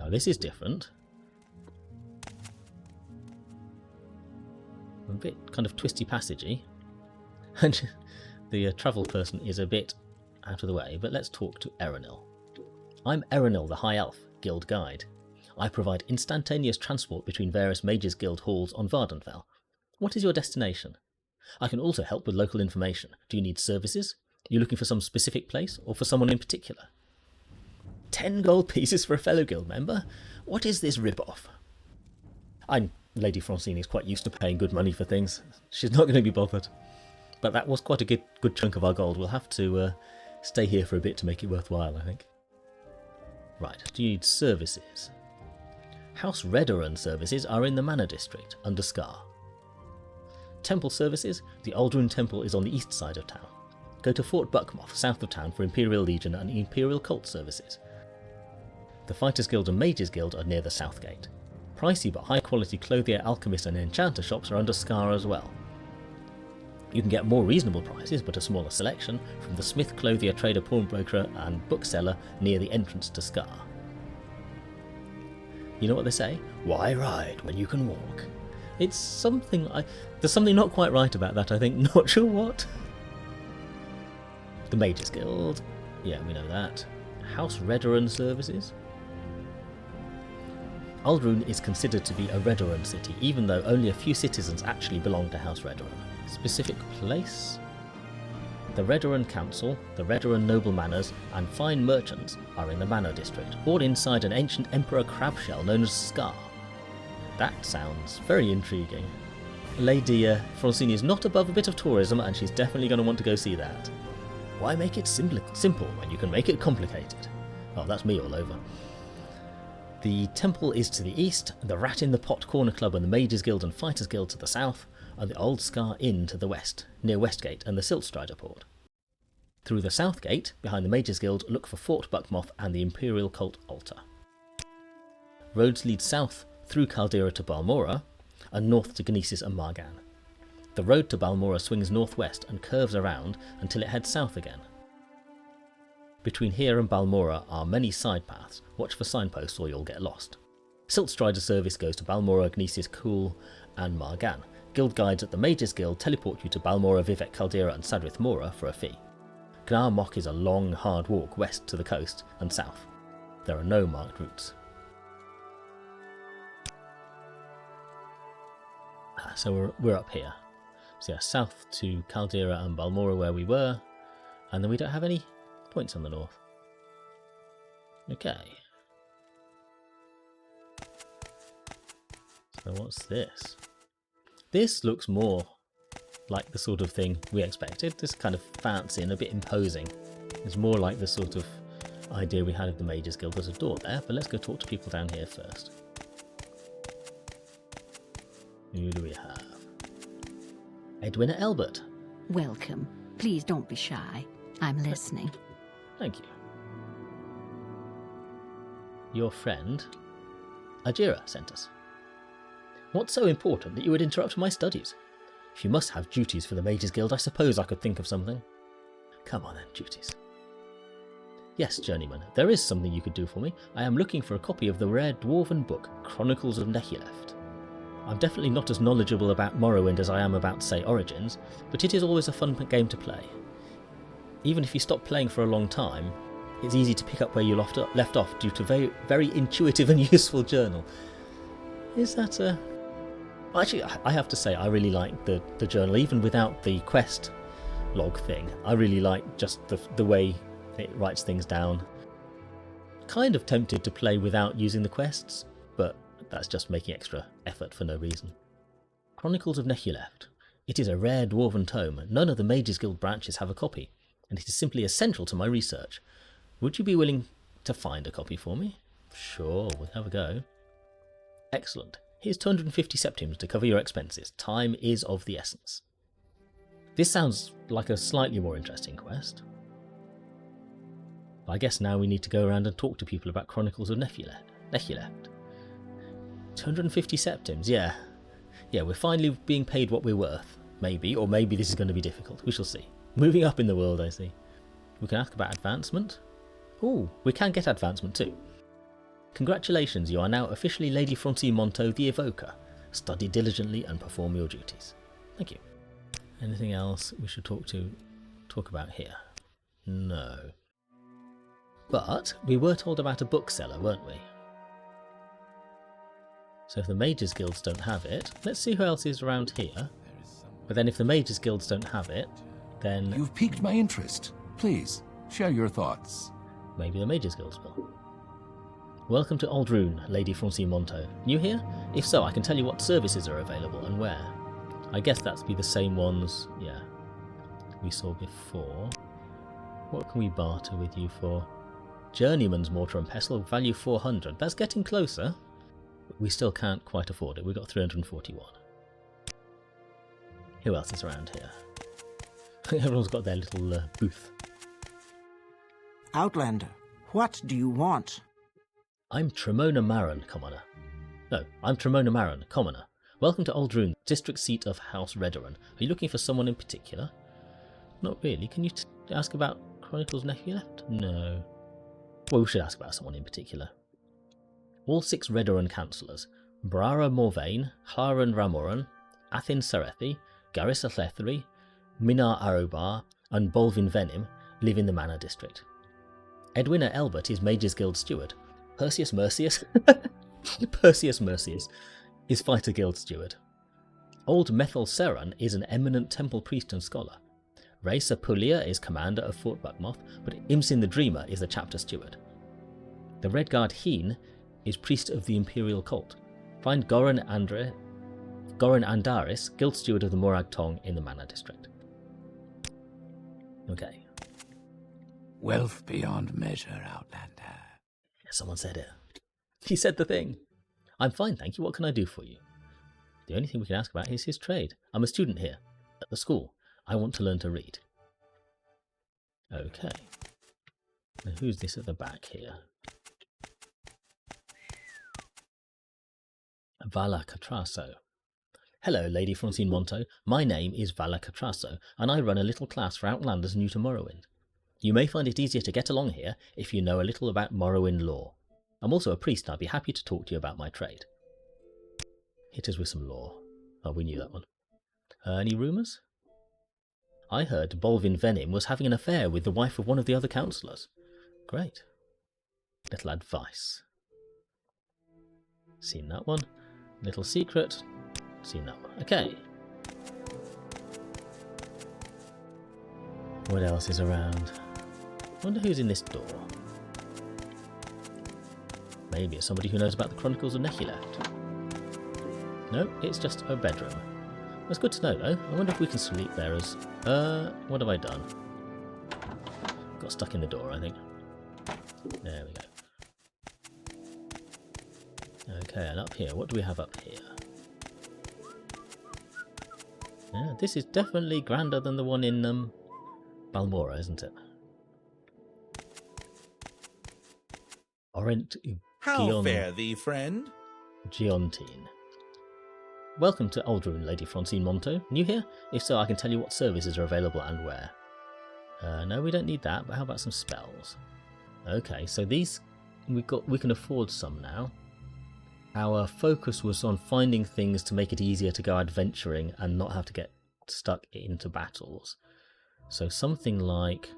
Now this is different. A bit kind of twisty passagey. And the travel person is a bit out of the way, but let's talk to Erenil. I'm Erenil, the High Elf, Guild Guide. I provide instantaneous transport between various Mages Guild halls on Vardenfell. What is your destination? I can also help with local information. Do you need services? Are you looking for some specific place, or for someone in particular? 10 gold pieces for a fellow guild member? What is this rip-off? Lady Francine is quite used to paying good money for things. She's not going to be bothered. But that was quite a good chunk of our gold. We'll have to stay here for a bit to make it worthwhile, I think. Right, do you need services? House Redoran services are in the Manor District, under Scar. Temple services, the Ald'ruhn Temple is on the east side of town. Go to Fort Buckmoth, south of town, for Imperial Legion and Imperial Cult services. The Fighters Guild and Mages Guild are near the south gate. Pricey but high quality clothier, alchemist and enchanter shops are under Scar as well. You can get more reasonable prices but a smaller selection from the smith, clothier, trader, pawnbroker and bookseller near the entrance to Scar. You know what they say? Why ride when you can walk? It's something there's something not quite right about that, I think. Not sure what. The Mages Guild. Yeah, we know that. House Redoran services. Ald'ruhn is considered to be a Redoran city, even though only a few citizens actually belong to House Redoran. Specific place? The Redoran Council, the Redoran Noble Manors, and fine merchants are in the Manor District, all inside an ancient Emperor crab shell known as Scar. That sounds very intriguing. Lady Francine is not above a bit of tourism, and she's definitely going to want to go see that. Why make it simple when you can make it complicated? Oh, that's me all over. The temple is to the east, the Rat in the Pot Corner Club and the Mages Guild and Fighters Guild to the south, and the Old Scar Inn to the west, near Westgate and the Siltstrider Port. Through the south gate, behind the Mages Guild, look for Fort Buckmoth and the Imperial Cult Altar. Roads lead south through Caldera to Balmora, and north to Gnesis and Margan. The road to Balmora swings northwest and curves around until it heads south again. Between here and Balmora are many side paths. Watch for signposts or you'll get lost. Siltstrider service goes to Balmora, Gnesis, Cool and Margan. Guild guides at the Mages Guild teleport you to Balmora, Vivec, Caldera and Sadrith Mora for a fee. Gnar Mok is a long, hard walk west to the coast and south. There are no marked routes. So we're up here. So yeah, south to Caldera and Balmora where we were, and then we don't have any points on the north. Okay. So what's this? This looks more like the sort of thing we expected. This kind of fancy and a bit imposing. It's more like the sort of idea we had of the Mages Guild. There's a door there, but let's go talk to people down here first. Who do we have? Edwina Elbert. Welcome. Please don't be shy. I'm listening. Thank you. Your friend, Ajira, sent us. What's so important that you would interrupt my studies? If you must have duties for the Mages Guild, I suppose I could think of something. Come on then, duties. Yes, Journeyman, there is something you could do for me. I am looking for a copy of the rare dwarven book, Chronicles of Nehuleft. I'm definitely not as knowledgeable about Morrowind as I am about, say, Origins, but it is always a fun game to play. Even if you stop playing for a long time, it's easy to pick up where you left off due to very intuitive and useful journal. Is that a... Actually, I have to say, I really like the journal, even without the quest log thing. I really like just the way it writes things down. Kind of tempted to play without using the quests, but that's just making extra effort for no reason. Chronicles of Nehuleft. It is a rare dwarven tome. None of the Mages Guild branches have a copy, and it is simply essential to my research. Would you be willing to find a copy for me? Sure, we'll have a go. Excellent. Here's 250 septims to cover your expenses. Time is of the essence. This sounds like a slightly more interesting quest. I guess now we need to go around and talk to people about Chronicles of Nehuleft. 250 septims, yeah. Yeah, we're finally being paid what we're worth. Maybe, or maybe this is going to be difficult. We shall see. Moving up in the world, I see. We can ask about advancement. Ooh, we can get advancement too. Congratulations, you are now officially Lady Francine Manteau the Evoker. Study diligently and perform your duties. Thank you. Anything else we should talk about here? No. But we were told about a bookseller, weren't we? So if the Mages Guilds don't have it, let's see who else is around here. But then if the Mages Guilds don't have it, then... You've piqued my interest. Please, share your thoughts. Maybe the Mages Guilds will. Welcome to Ald'ruhn, Lady Francine Manteau. New here? If so, I can tell you what services are available and where. I guess that's be the same ones, yeah, we saw before. What can we barter with you for? Journeyman's Mortar and Pestle, value 400. That's getting closer. We still can't quite afford it. We've got 341. Who else is around here? Everyone's got their little booth. Outlander, what do you want? I'm Tremona Maron, commoner. No, I'm Tremona Maron, commoner. Welcome to Ald'ruhn, district seat of House Redoran. Are you looking for someone in particular? Not really. Can you ask about Chronicles Nephileft? No. Well, we should ask about someone in particular. All 6 Redoran councillors, Brara Morvain, Haran Ramoran, Athin Serethi, Garissa Lethri, Minar Arobar, and Bolvin Venim live in the Manor district. Edwina Elbert is Mages Guild steward. Perseus Mercius is Fighter Guild steward. Old Methel Seran is an eminent temple priest and scholar. Ray Sapulia is commander of Fort Buckmoth, but Imsin the Dreamer is the chapter steward. The Redguard Heen is priest of the Imperial cult. Find Goran Andaris, guild steward of the Morag Tong in the Manor district. Okay. Wealth beyond measure, Outlander. Someone said it. He said the thing. I'm fine, thank you. What can I do for you? The only thing we can ask about is his trade. I'm a student here, at the school. I want to learn to read. Okay. Now who's this at the back here? Vala Catrasso. Hello, Lady Francine Manteau. My name is Vala Catrasso, and I run a little class for Outlanders new to Morrowind. You may find it easier to get along here if you know a little about Morrowind lore. I'm also a priest and I'd be happy to talk to you about my trade. Hit us with some lore. Oh, we knew that one. Any rumours? I heard Bolvin Venim was having an affair with the wife of one of the other councillors. Great. Little advice. Seen that one. Little secret. Seen that one. Okay. What else is around? Wonder who's in this door. Maybe it's somebody who knows about the Chronicles of Nephileft. No, it's just a bedroom. That's good to know though. I wonder if we can sleep there as... what have I done? Got stuck in the door, I think. There we go. Okay, and up here, what do we have up here? Yeah, this is definitely grander than the one in Balmora, isn't it? How fare thee, friend? Giontine. Welcome to Ald'ruhn, Lady Francine Manteau. New here? If so, I can tell you what services are available and where. No, we don't need that, but how about some spells? Okay, so these we can afford some now. Our focus was on finding things to make it easier to go adventuring and not have to get stuck into battles. So something like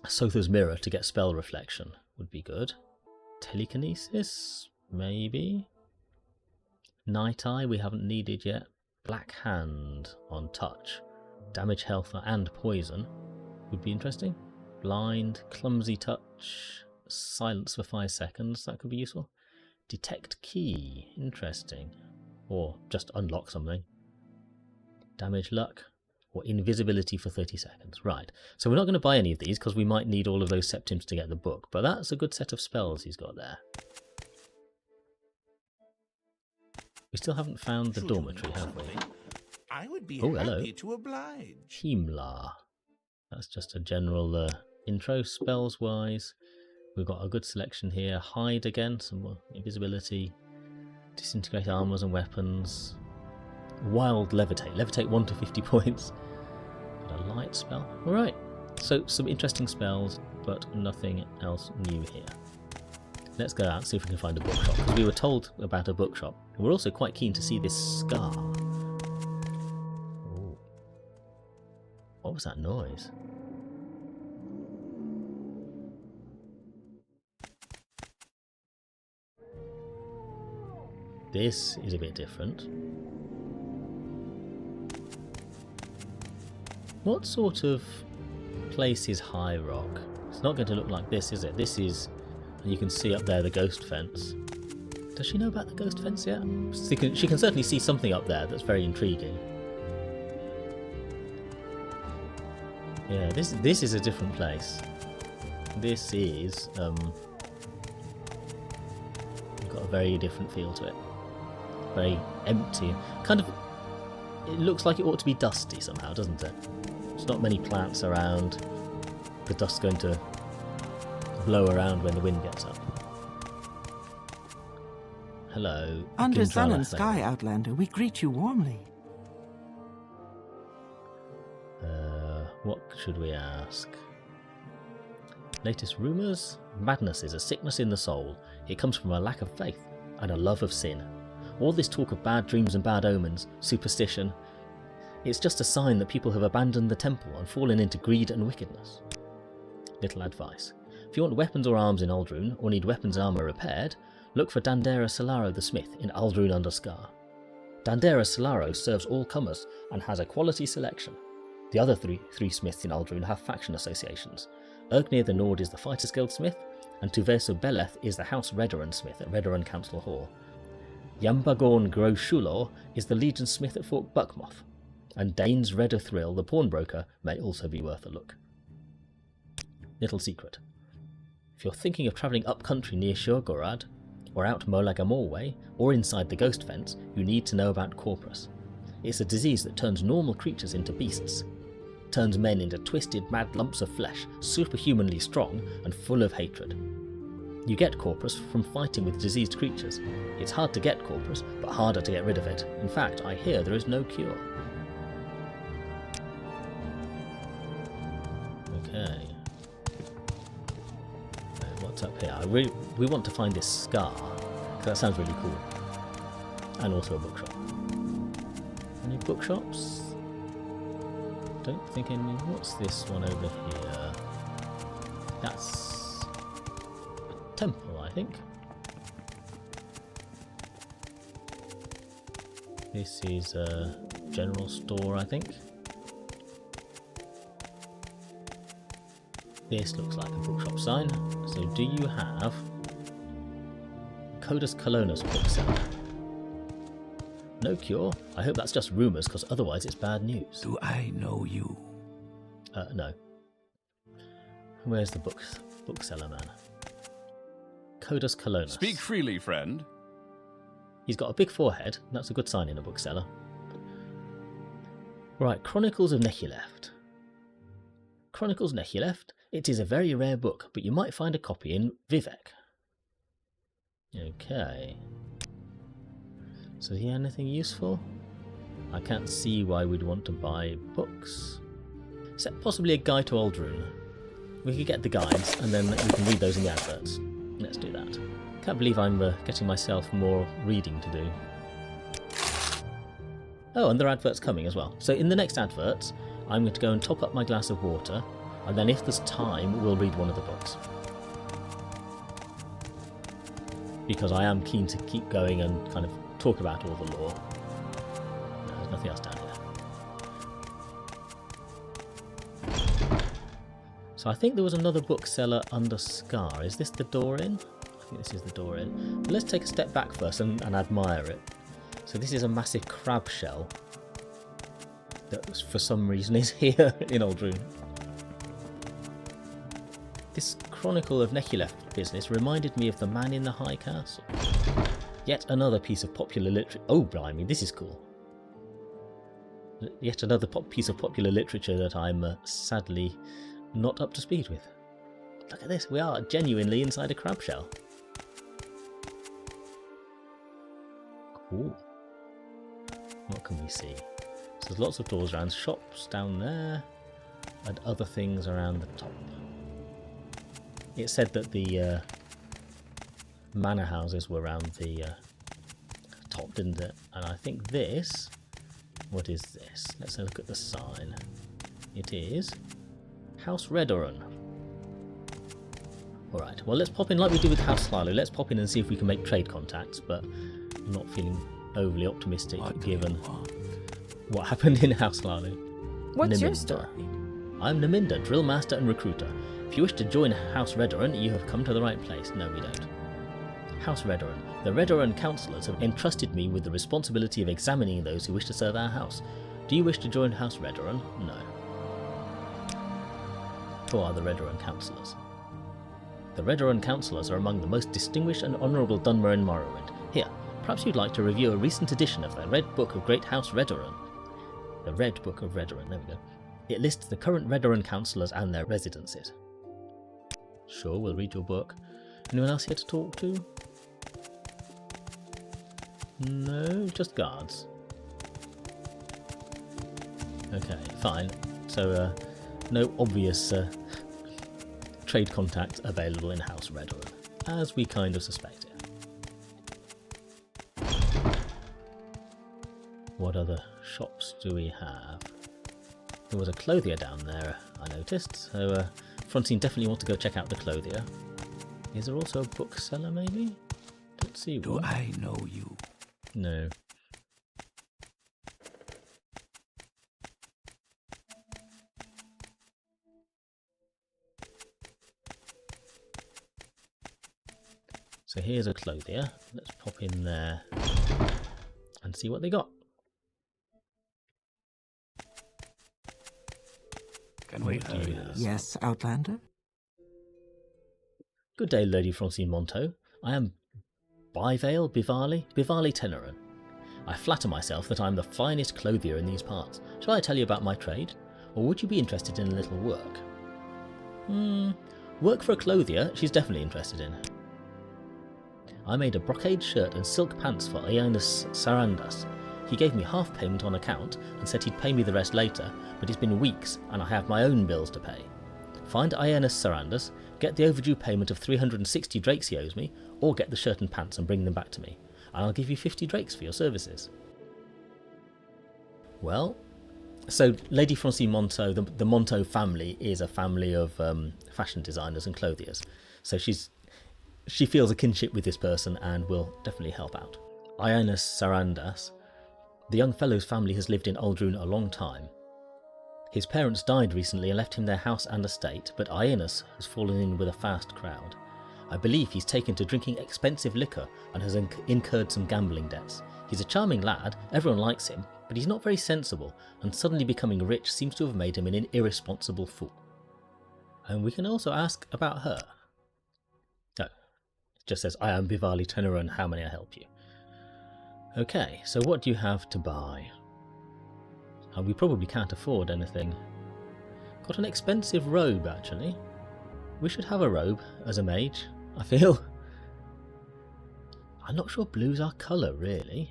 Sotha's Mirror to get spell reflection would be good. Telekinesis, maybe. Night Eye we haven't needed yet. Black Hand on touch. Damage, health and poison would be interesting. Blind, clumsy touch, silence for 5 seconds, that could be useful. Detect key, interesting. Or just unlock something. Damage, luck, or invisibility for 30 seconds. Right, so we're not going to buy any of these because we might need all of those septims to get the book, but that's a good set of spells he's got there. We still haven't found the dormitory, have we? I would be hello. happy to oblige. Himla. That's just a general intro spells-wise. We've got a good selection here. Hide again, some more invisibility. Disintegrate armors and weapons. Wild Levitate. Levitate 1 to 50 points. Got a light spell. Alright. So some interesting spells, but nothing else new here. Let's go out and see if we can find a bookshop, because we were told about a bookshop. And we're also quite keen to see this scar. Ooh. What was that noise? This is a bit different. What sort of place is High Rock? It's not going to look like this, is it? This is... You can see up there the ghost fence. Does she know about the ghost fence yet? She can certainly see something up there that's very intriguing. Yeah, this is a different place. This is got a very different feel to it. Very empty. Kind of, it looks like it ought to be dusty somehow, doesn't it? There's not many plants around. The dust's going to blow around when the wind gets up. Hello. Under sun and sky, Outlander, we greet you warmly. What should we ask? Latest rumours? Madness is a sickness in the soul. It comes from a lack of faith and a love of sin. All this talk of bad dreams and bad omens, superstition, it's just a sign that people have abandoned the temple and fallen into greed and wickedness. Little advice. If you want weapons or arms in Ald'ruhn, or need weapons and armour repaired, look for Dandera Solaro the Smith in Ald'ruhn under Scar. Dandera Solaro serves all comers and has a quality selection. The other three smiths in Ald'ruhn have faction associations. Ergnir the Nord is the Fighters Guild Smith, and Tuveso Beleth is the House Redoran Smith at Redoran Council Hall. Yambagorn Gro Shulor is the Legion Smith at Fort Buckmoth, and Dane's Redder Thrill, the pawnbroker, may also be worth a look. Little secret. If you're thinking of travelling up country near Shurgorad, or out Molagamor way, or inside the ghost fence, you need to know about Corpus. It's a disease that turns normal creatures into beasts. Turns men into twisted, mad lumps of flesh, superhumanly strong and full of hatred. You get Corpus from fighting with diseased creatures. It's hard to get Corpus, but harder to get rid of it. In fact, I hear there is no cure. Okay. What's up here? We want to find this scar, because that sounds really cool. And also a bookshop. Any bookshops? Don't think any. What's this one over here? That's a temple, I think. This is a general store, I think. This looks like a bookshop sign. So do you have Codus Colonus bookseller? No cure? I hope that's just rumours, because otherwise it's bad news. Do I know you? No. Where's the bookseller man? Codus Colonus. Speak freely, friend. He's got a big forehead. That's a good sign in a bookseller. Right, Chronicles of Nehuleft. Chronicles Nehuleft. It is a very rare book, but you might find a copy in Vivec. Okay. So here, anything useful? I can't see why we'd want to buy books. Except possibly a guide to Ald'ruhn. We could get the guides, and then we can read those in the adverts. Let's do that. Can't believe I'm getting myself more reading to do. Oh, and there are adverts coming as well. So in the next adverts, I'm going to go and top up my glass of water, and then if there's time, we'll read one of the books. Because I am keen to keep going and kind of talk about all the lore. No, there's nothing else down here. So I think there was another bookseller under Scar. Is this the door in? I think this is the door in. But let's take a step back first and admire it. So this is a massive crab shell that for some reason is here in Ald'ruhn. This Chronicle of Nehuleft business reminded me of the Man in the High Castle. Yet another piece of popular literature. Oh, blimey, this is cool. Yet another piece of popular literature that I'm sadly not up to speed with. Look at this, we are genuinely inside a crab shell. Cool. What can we see? So there's lots of doors around, shops down there, and other things around the top. It said that the manor houses were around the top, didn't it? And I think this... What is this? Let's have a look at the sign. It is House Redorun. Alright, well let's pop in like we did with House Slilu. Let's pop in and see if we can make trade contacts, but I'm not feeling overly optimistic given what happened in House Slilu. What's your story? I'm Naminda, drill master and recruiter. If you wish to join House Redorun, you have come to the right place. No, we don't. House Redorun. The Redorun councillors have entrusted me with the responsibility of examining those who wish to serve our house. Do you wish to join House Redorun? No. Who are the Redorun councillors? The Redorun councillors are among the most distinguished and honourable Dunmer in Morrowind. Here, perhaps you'd like to review a recent edition of the Red Book of Great House Redorun. The Red Book of Redorun, there we go. It lists the current Redorun councillors and their residences. Sure, we'll read your book. Anyone else here to talk to? No, just guards. Okay, fine. So, no obvious trade contact available in House Redorun, as we kind of suspected. What other shops do we have? There was a clothier down there, I noticed, so Francine definitely wants to go check out the clothier. Is there also a bookseller, maybe? Don't see one. Do I know you? No. So here's a clothier. Let's pop in there and see what they got. Can we hurry this? Yes, Outlander? Good day, Lady Francine Manteau. I am Bivali Teneran. I flatter myself that I am the finest clothier in these parts. Shall I tell you about my trade? Or would you be interested in a little work? Work for a clothier she's definitely interested in. I made a brocade shirt and silk pants for Ioannis Sarandas. He gave me half payment on account and said he'd pay me the rest later, but it's been weeks and I have my own bills to pay. Find Ioannis Sarandas, get the overdue payment of 360 drakes he owes me, or get the shirt and pants and bring them back to me, and I'll give you 50 drakes for your services. Well, so Lady Francine Manteau, the Manteau family is a family of fashion designers and clothiers, so she feels a kinship with this person and will definitely help out. Ioannis Sarandas, the young fellow's family has lived in Ald'ruhn a long time. His parents died recently and left him their house and estate, but Ioannis has fallen in with a fast crowd. I believe he's taken to drinking expensive liquor and has incurred some gambling debts. He's a charming lad, everyone likes him, but he's not very sensible, and suddenly becoming rich seems to have made him an irresponsible fool. And we can also ask about her. Oh, it just says, I am Bivali Teneran, how may I help you? Okay, so what do you have to buy? We probably can't afford anything. Got an expensive robe, actually. We should have a robe as a mage, I feel. I'm not sure blue's our colour, really.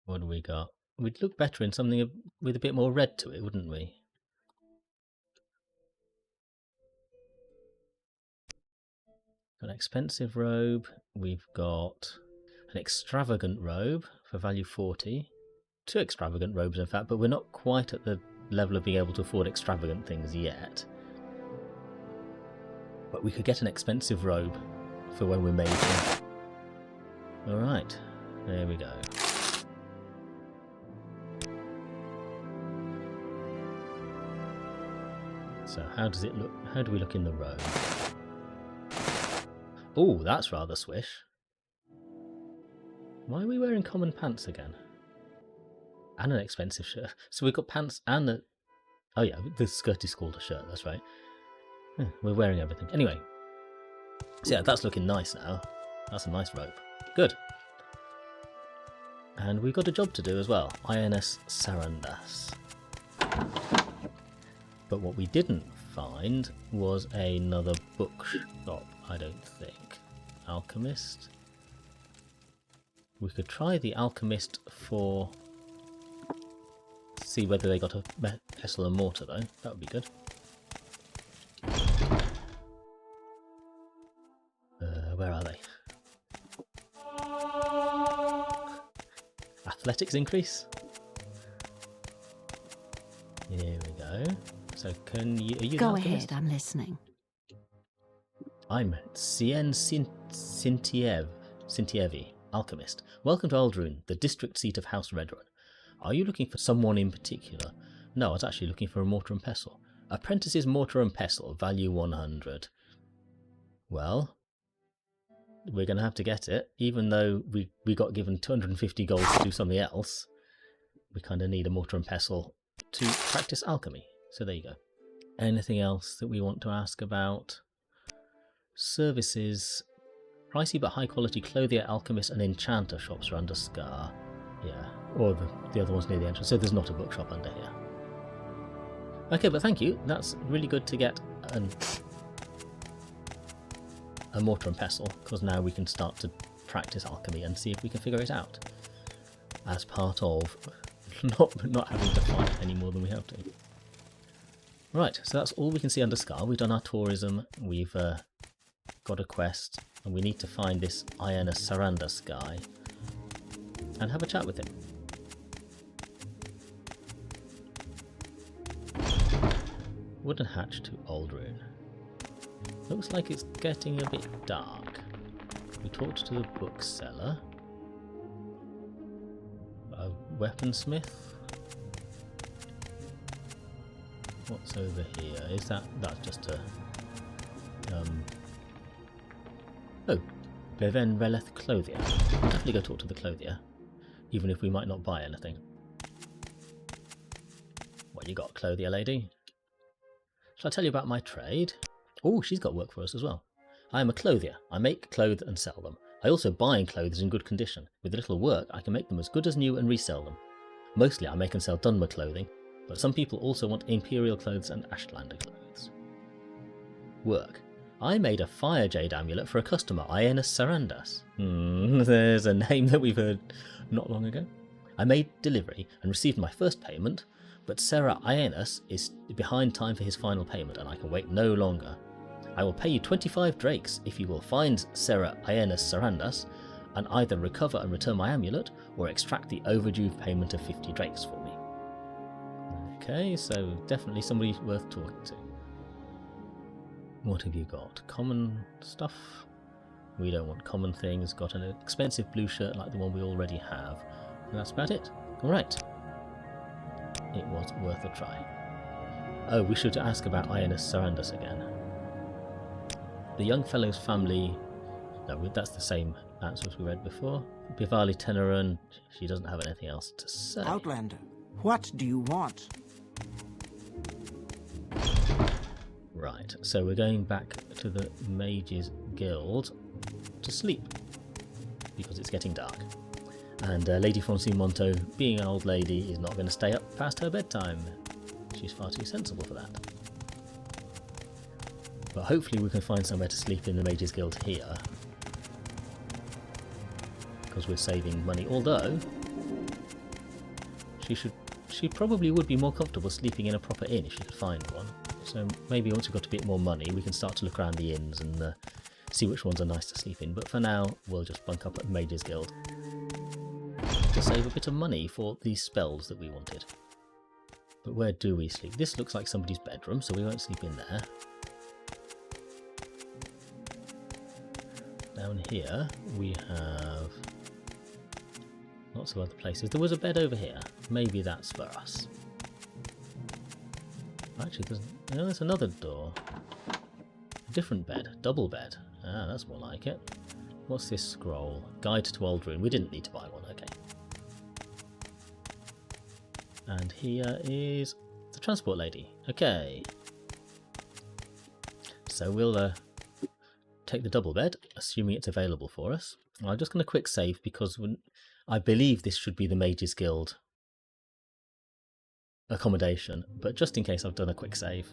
What do we got? We'd look better in something with a bit more red to it, wouldn't we? Got an expensive robe. We've got an extravagant robe for value 40. 2 extravagant robes, in fact, but we're not quite at the level of being able to afford extravagant things yet. But we could get an expensive robe for when we're making. Alright, there we go. So how does it look? How do we look in the robe? Oh, that's rather swish. Why are we wearing common pants again? And an expensive shirt. So we've got pants and a... Oh yeah, the skirt is called a shirt, that's right. We're wearing everything. Anyway. So yeah, that's looking nice now. That's a nice robe. Good. And we've got a job to do as well. Ioannis Sarandas. But what we didn't find was another bookshop, I don't think. Alchemist. We could try the Alchemist for... See whether they got a pestle and mortar though. That would be good. athletics increase. Here we go. So can you... Are you Go the alchemist? ahead, I'm listening. I'm Sintievi, alchemist. Welcome to Ald'ruhn, the district seat of House Redrun. Are you looking for someone in particular? No, I was actually looking for a mortar and pestle. Apprentice's mortar and pestle, value 100. Well, we're going to have to get it, even though we got given 250 gold to do something else. We kind of need a mortar and pestle to practice alchemy. So there you go. Anything else that we want to ask about? Services. Pricey but high quality clothier, alchemist and enchanter shops are under Scar. Yeah, or the other one's near the entrance, so there's not a bookshop under here. Okay, but thank you. That's really good to get a mortar and pestle, because now we can start to practice alchemy and see if we can figure it out. As part of not having to fight any more than we have to. Right, so that's all we can see under Scar. We've done our tourism, we've got a quest, and we need to find this Ionis Sarandas guy and have a chat with him. Wooden hatch to Ald'ruhn. Looks like it's getting a bit dark. We talked to the bookseller. A weaponsmith. What's over here? Is that's just a oh, Beven Releth Clothier. I'll definitely go talk to the clothier, even if we might not buy anything. What you got, clothier lady? Shall I tell you about my trade? Oh, she's got work for us as well. I am a clothier. I make clothes and sell them. I also buy clothes in good condition. With a little work, I can make them as good as new and resell them. Mostly I make and sell Dunmer clothing, but some people also want Imperial clothes and Ashlander clothes. Work. I made a fire jade amulet for a customer, Ionis Sarandas. There's a name that we've heard not long ago. I made delivery and received my first payment, but Sarah Ionis is behind time for his final payment and I can wait no longer. I will pay you 25 drakes if you will find Sarah Ionis Sarandas and either recover and return my amulet or extract the overdue payment of 50 drakes for me. Okay, so definitely somebody worth talking to. What have you got? Common stuff? We don't want common things. Got an expensive blue shirt like the one we already have. And that's about it. Alright. It was worth a try. Oh, we should ask about Ionis Sarandas again. The young fellow's family... No, that's the same answer as we read before. Bivali Teneran, she doesn't have anything else to say. Outlander, what do you want? Right, so we're going back to the Mages Guild to sleep, because it's getting dark. And Lady Francine Manteau, being an old lady, is not going to stay up past her bedtime. She's far too sensible for that. But hopefully we can find somewhere to sleep in the Mages Guild here, because we're saving money, although she probably would be more comfortable sleeping in a proper inn if she could find one. So maybe once we've got a bit more money we can start to look around the inns and see which ones are nice to sleep in. But for now we'll just bunk up at Mages Guild to save a bit of money for these spells that we wanted. But where do we sleep? This looks like somebody's bedroom, so we won't sleep in there. Down here we have lots of other places. There was a bed over here. Maybe that's for us. Actually, there's another door. A different bed. Double bed. Ah, that's more like it. What's this scroll? Guide to Ald'ruhn. We didn't need to buy one, okay. And here is the transport lady. Okay. So we'll take the double bed, assuming it's available for us. I'm just going to quick save because I believe this should be the Mages Guild accommodation, but just in case I've done a quick save.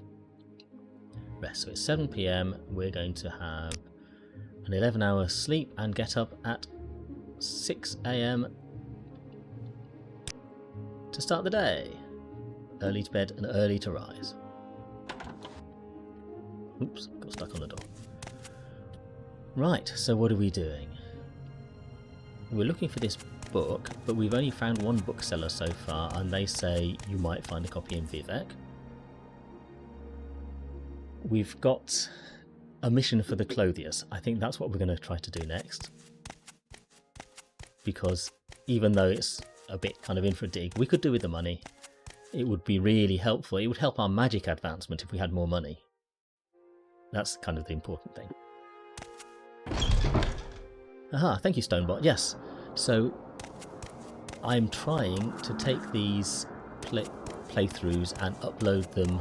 Rest. So it's 7 PM. We're going to have an 11-hour sleep and get up at 6 AM to start the day. Early to bed and early to rise. Oops, got stuck on the door. Right, so what are we doing? We're looking for this book, but we've only found one bookseller so far, and they say you might find a copy in Vivec. We've got a mission for the clothiers. I think that's what we're going to try to do next. Because even though it's a bit kind of in for a dig, we could do with the money. It would be really helpful. It would help our magic advancement if we had more money. That's kind of the important thing. Aha, thank you, Stonebot. Yes. So I'm trying to take these playthroughs and upload them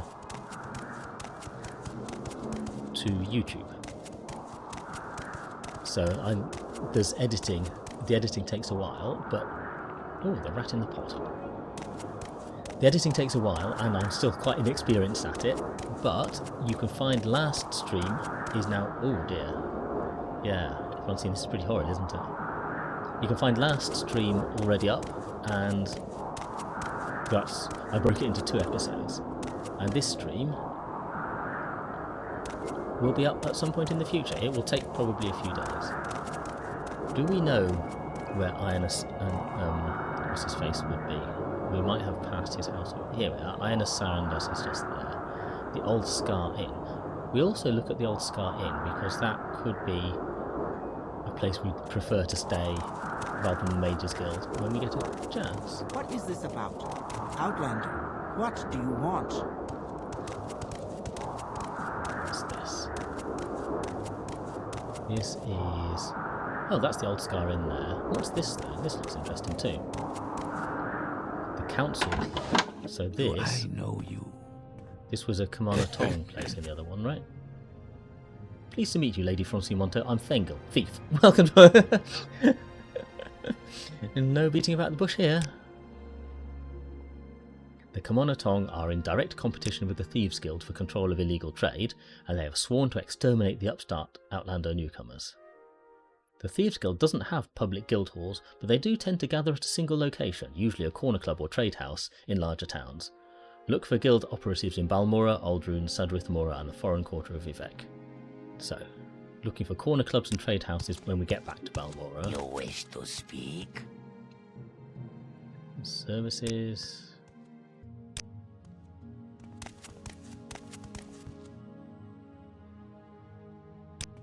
to YouTube. So there's editing. The editing takes a while, but... Oh, the rat in the pot. The editing takes a while, and I'm still quite inexperienced at it, but you can find last stream is now... Oh dear. Yeah, Francine, this is pretty horrid, isn't it? You can find last stream already up, and I broke it into 2 episodes. And this stream will be up at some point in the future. It will take probably a few days. Do we know where Ionis and what's his face would be? We might have passed his house. Here we are. Ionis Sarandus is just there. The Old Scar Inn. We also look at the Old Scar Inn because that could be a place we'd prefer to stay rather than the Mages Guild when we get a chance. What is this about? Outlander, what do you want? What's this? This is... Oh, that's the Old Scar Inn there. What's this then? This looks interesting too. The Council. So this... I know you. This was a Commander Tong place in the other one, right? Pleased to meet you, Lady Francine Manteau. I'm Fengel, thief. Welcome to... No beating about the bush here. The Commander Tong are in direct competition with the Thieves Guild for control of illegal trade, and they have sworn to exterminate the upstart Outlander newcomers. The Thieves Guild doesn't have public guild halls, but they do tend to gather at a single location, usually a corner club or trade house, in larger towns. Look for guild operatives in Balmora, Ald'ruhn, Sadrith Mora and the foreign quarter of Vivec. So, looking for corner clubs and trade houses when we get back to Balmora. You wish to speak? Services...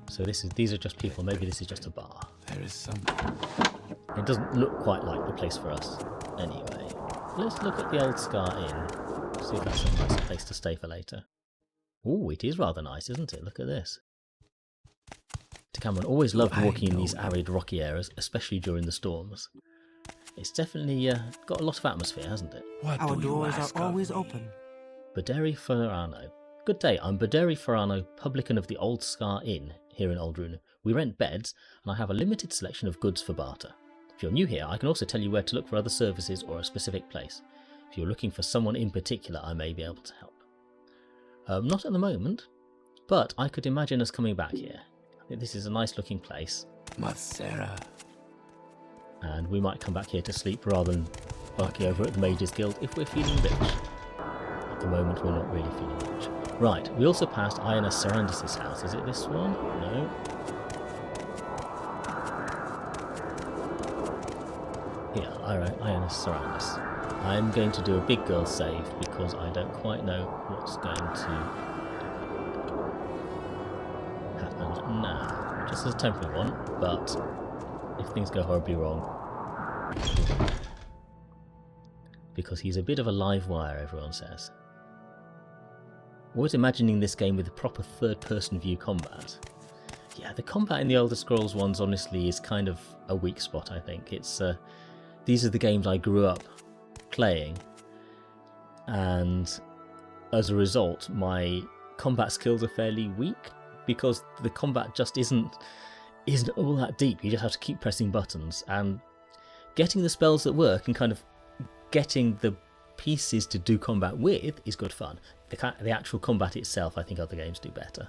So these are just people, maybe this is just a bar. There is some... It doesn't look quite like the place for us. Anyway, let's look at the Old Scar Inn. See if that's a nice place to stay for later. Ooh, it is rather nice, isn't it? Look at this. Cameron always loved walking in these arid, rocky areas, especially during the storms. It's definitely got a lot of atmosphere, hasn't it? Our doors are always open. Baderi Ferrano. Good day, I'm Baderi Ferrano, publican of the Old Scar Inn here in Ald'ruhn. We rent beds, and I have a limited selection of goods for barter. If you're new here, I can also tell you where to look for other services or a specific place. If you're looking for someone in particular, I may be able to help. Not at the moment, but I could imagine us coming back here. I think this is a nice looking place. Macera. And we might come back here to sleep rather than barking over at the Mages Guild if we're feeling rich. At the moment, we're not really feeling rich. Right, we also passed Ionis Sarandus' house. Is it this one? No. Yeah, Ionis Sarandus. I'm going to do a big girl save because I don't quite know what's going to happen now. Just as a temporary one, but if things go horribly wrong, because he's a bit of a live wire, everyone says. Always imagining this game with a proper third-person view combat. Yeah, the combat in the Elder Scrolls ones, honestly, is kind of a weak spot, I think. It's these are the games I grew up playing, and as a result, my combat skills are fairly weak, because the combat just isn't all that deep. You just have to keep pressing buttons, and getting the spells that work and kind of getting the pieces to do combat with is good fun. The actual combat itself, I think other games do better.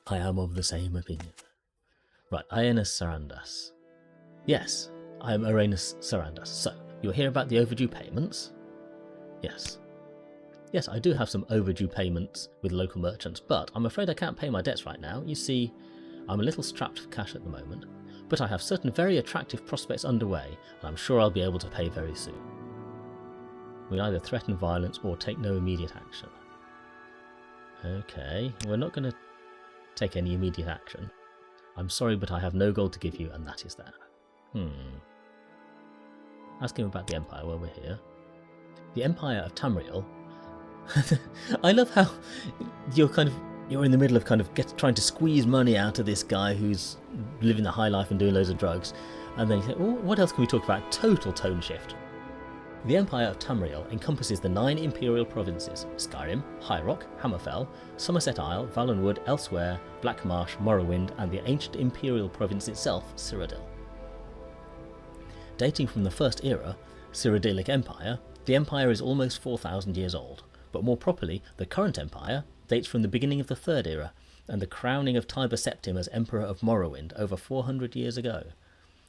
I am of the same opinion. Right, Ionis Sarandus. Yes, I am Ionis Sarandus. So, you'll hear about the overdue payments? Yes. Yes, I do have some overdue payments with local merchants, but I'm afraid I can't pay my debts right now. You see, I'm a little strapped for cash at the moment. but I have certain very attractive prospects underway, and I'm sure I'll be able to pay very soon. We either threaten violence or take no immediate action. Okay, we're not going to take any immediate action. I'm sorry, but I have no gold to give you, and that is that. Ask him about the Empire while we're here. The Empire of Tamriel. I love how you're in the middle of trying to squeeze money out of this guy who's living the high life and doing loads of drugs, and then you think, well, what else can we talk about? Total tone shift. The Empire of Tamriel encompasses the 9 imperial provinces: Skyrim, High Rock, Hammerfell, Somerset Isle, Valenwood, Elsewhere, Blackmarsh, Morrowind, and the ancient imperial province itself, Cyrodiil. Dating from the First Era, Cyrodiilic Empire, the empire is almost 4,000 years old, but more properly, the current empire dates from the beginning of the Third Era and the crowning of Tiber Septim as Emperor of Morrowind over 400 years ago.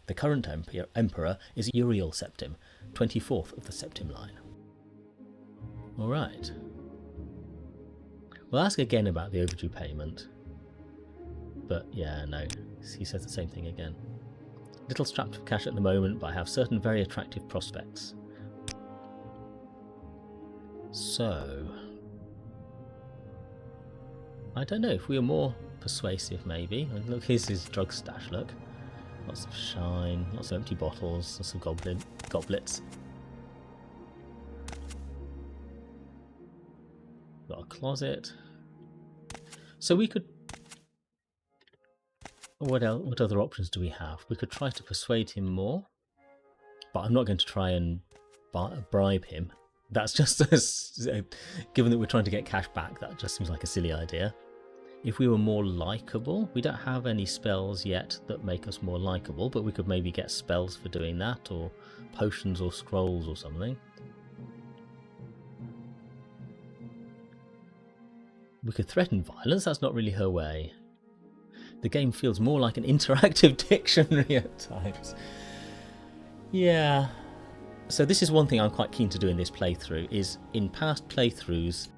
The current emperor is Uriel Septim, 24th of the Septim line. Alright. We'll ask again about the overdue payment. But yeah, no, he says the same thing again. Little strapped for cash at the moment, but I have certain very attractive prospects. So, I don't know, if we were more persuasive maybe. Look, here's his drug stash, look. Lots of shine, lots of empty bottles, lots of goblets. Got a closet. So we could... What other options do we have? We could try to persuade him more, but I'm not going to try and bribe him. That's just given that we're trying to get cash back, that just seems like a silly idea. If we were more likeable, we don't have any spells yet that make us more likeable, but we could maybe get spells for doing that, or potions or scrolls or something. We could threaten violence, that's not really her way. The game feels more like an interactive dictionary at times. Yeah. So this is one thing I'm quite keen to do in this playthrough, is in past playthroughs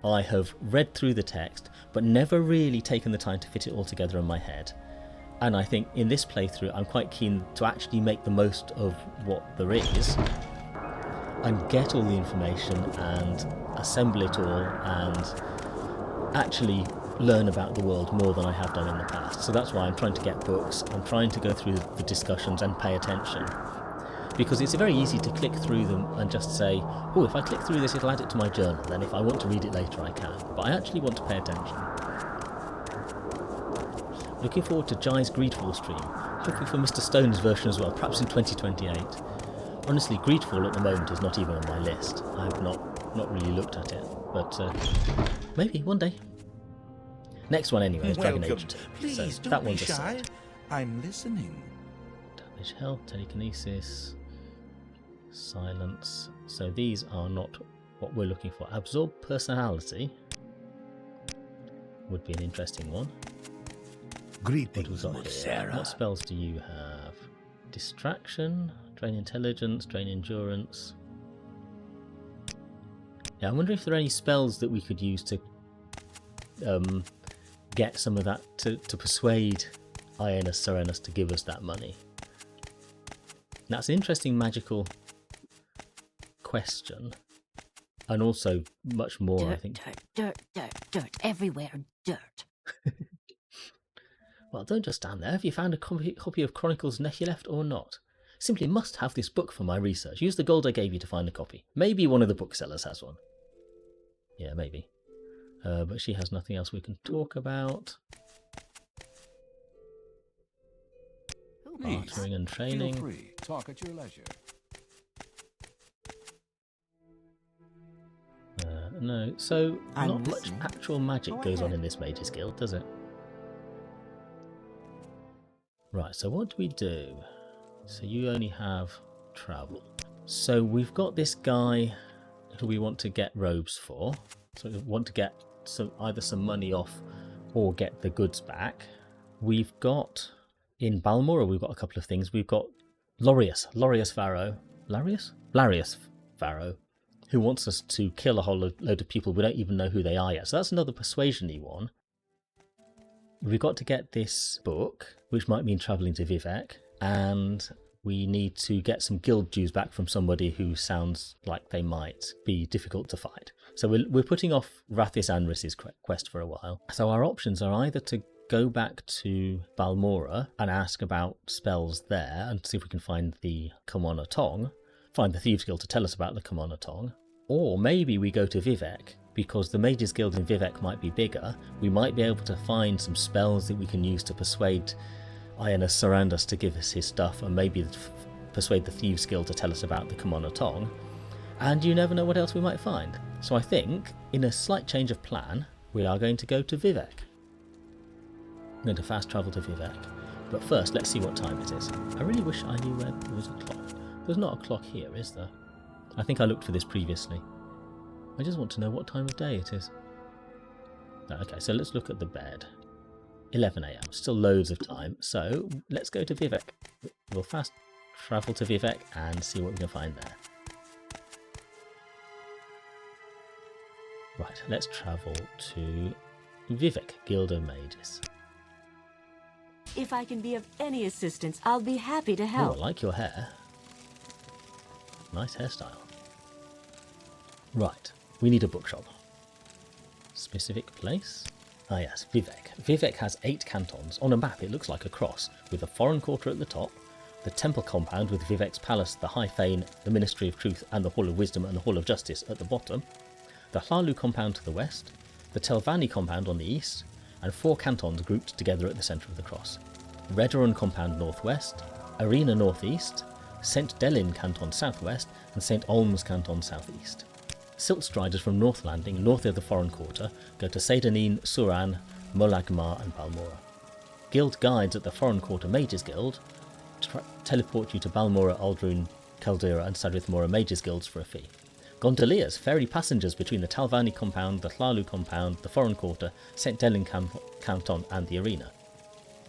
I have read through the text but never really taken the time to fit it all together in my head. And I think in this playthrough I'm quite keen to actually make the most of what there is and get all the information and assemble it all and actually learn about the world more than I have done in the past. So that's why I'm trying to get books, I'm trying to go through the discussions and pay attention. Because it's very easy to click through them and just say, oh, if I click through this it'll add it to my journal, then if I want to read it later I can. But I actually want to pay attention. Looking forward to Jai's Greedfall stream, hoping for Mr. Stone's version as well, perhaps in 2028. Honestly, Greedfall at the moment is not even on my list. I've not really looked at it, but maybe one day. Next one anyway is Dragon Age 2. Please so don't that be one's shy. aside. I'm listening. Damage health, telekinesis, silence. So these are not what we're looking for. Absorb personality would be an interesting one. Greetings, What Sarah. What spells do you have? Distraction, drain intelligence, drain endurance. Yeah, I'm wondering if there are any spells that we could use to get some of that to persuade Ionis Serenus to give us that money. That's an interesting magical question, and also much more, Dirt, I think. dirt, everywhere, dirt. Well, don't just stand there. Have you found a copy of Chronicles Nehuleft or not? Simply must have this book for my research. Use the gold I gave you to find a copy. Maybe one of the booksellers has one. Yeah, maybe. But she has nothing else we can talk about. Please, Bartering and feel training. free. Talk at your leisure. No, so I'm not much listening. actual magic Go goes on ahead. in this Mage's Guild, does it? Right, so what do we do? So you only have travel. So we've got this guy who we want to get robes for. So we want to get either some money off or get the goods back. We've got, in Balmora, we've got a couple of things. We've got Larius Varro, Larius Varro, who wants us to kill a whole load of people we don't even know who they are yet. So that's another persuasion-y one. we've got to get this book, which might mean travelling to Vivec, and we need to get some guild dues back from somebody who sounds like they might be difficult to fight. So we're putting off Rathis Anris's quest for a while. So our options are either to go back to Balmora and ask about spells there and see if we can find the Commoner Tong, find the Thieves Guild to tell us about the Commoner Tong, or maybe we go to Vivec, because the Mages Guild in Vivec might be bigger. We might be able to find some spells that we can use to persuade Ionis Sarandus to give us his stuff, and maybe persuade the Thieves Guild to tell us about the Commoner Tong. And you never know what else we might find. So I think, in a slight change of plan, we are going to go to Vivec. I'm going to fast travel to Vivec. But first, let's see what time it is. I really wish I knew where there was a clock. There's not a clock here, is there? I think I looked for this previously. I just want to know what time of day it is. Okay, so let's look at the bed. 11 AM, still loads of time. So let's go to Vivec. We'll fast travel to Vivec and see what we can find there. Right, let's travel to Vivec, Guild of Mages. If I can be of any assistance, I'll be happy to help. Oh, I like your hair. Nice hairstyle. Right, we need a bookshop. Specific place? Ah yes, Vivec. Vivec has 8 cantons. On a map it looks like a cross, with the foreign quarter at the top, the temple compound with Vivec's palace, the High Fane, the Ministry of Truth and the Hall of Wisdom and the Hall of Justice at the bottom, the Hlalu compound to the west, the Telvanni compound on the east, and 4 cantons grouped together at the centre of the cross. Redoran compound northwest, Arena northeast, St. Delin canton southwest, and St. Olm's canton southeast. Silt striders from North Landing, north of the foreign quarter, go to Seydanin, Suran, Molagmar and Balmora. Guild guides at the foreign quarter Mages Guild teleport you to Balmora, Ald'ruhn, Caldera and Sadrith Mora Mages Guilds for a fee. Gondoliers ferry passengers between the Telvanni compound, the Hlalu compound, the foreign quarter, St. Delin canton and the arena.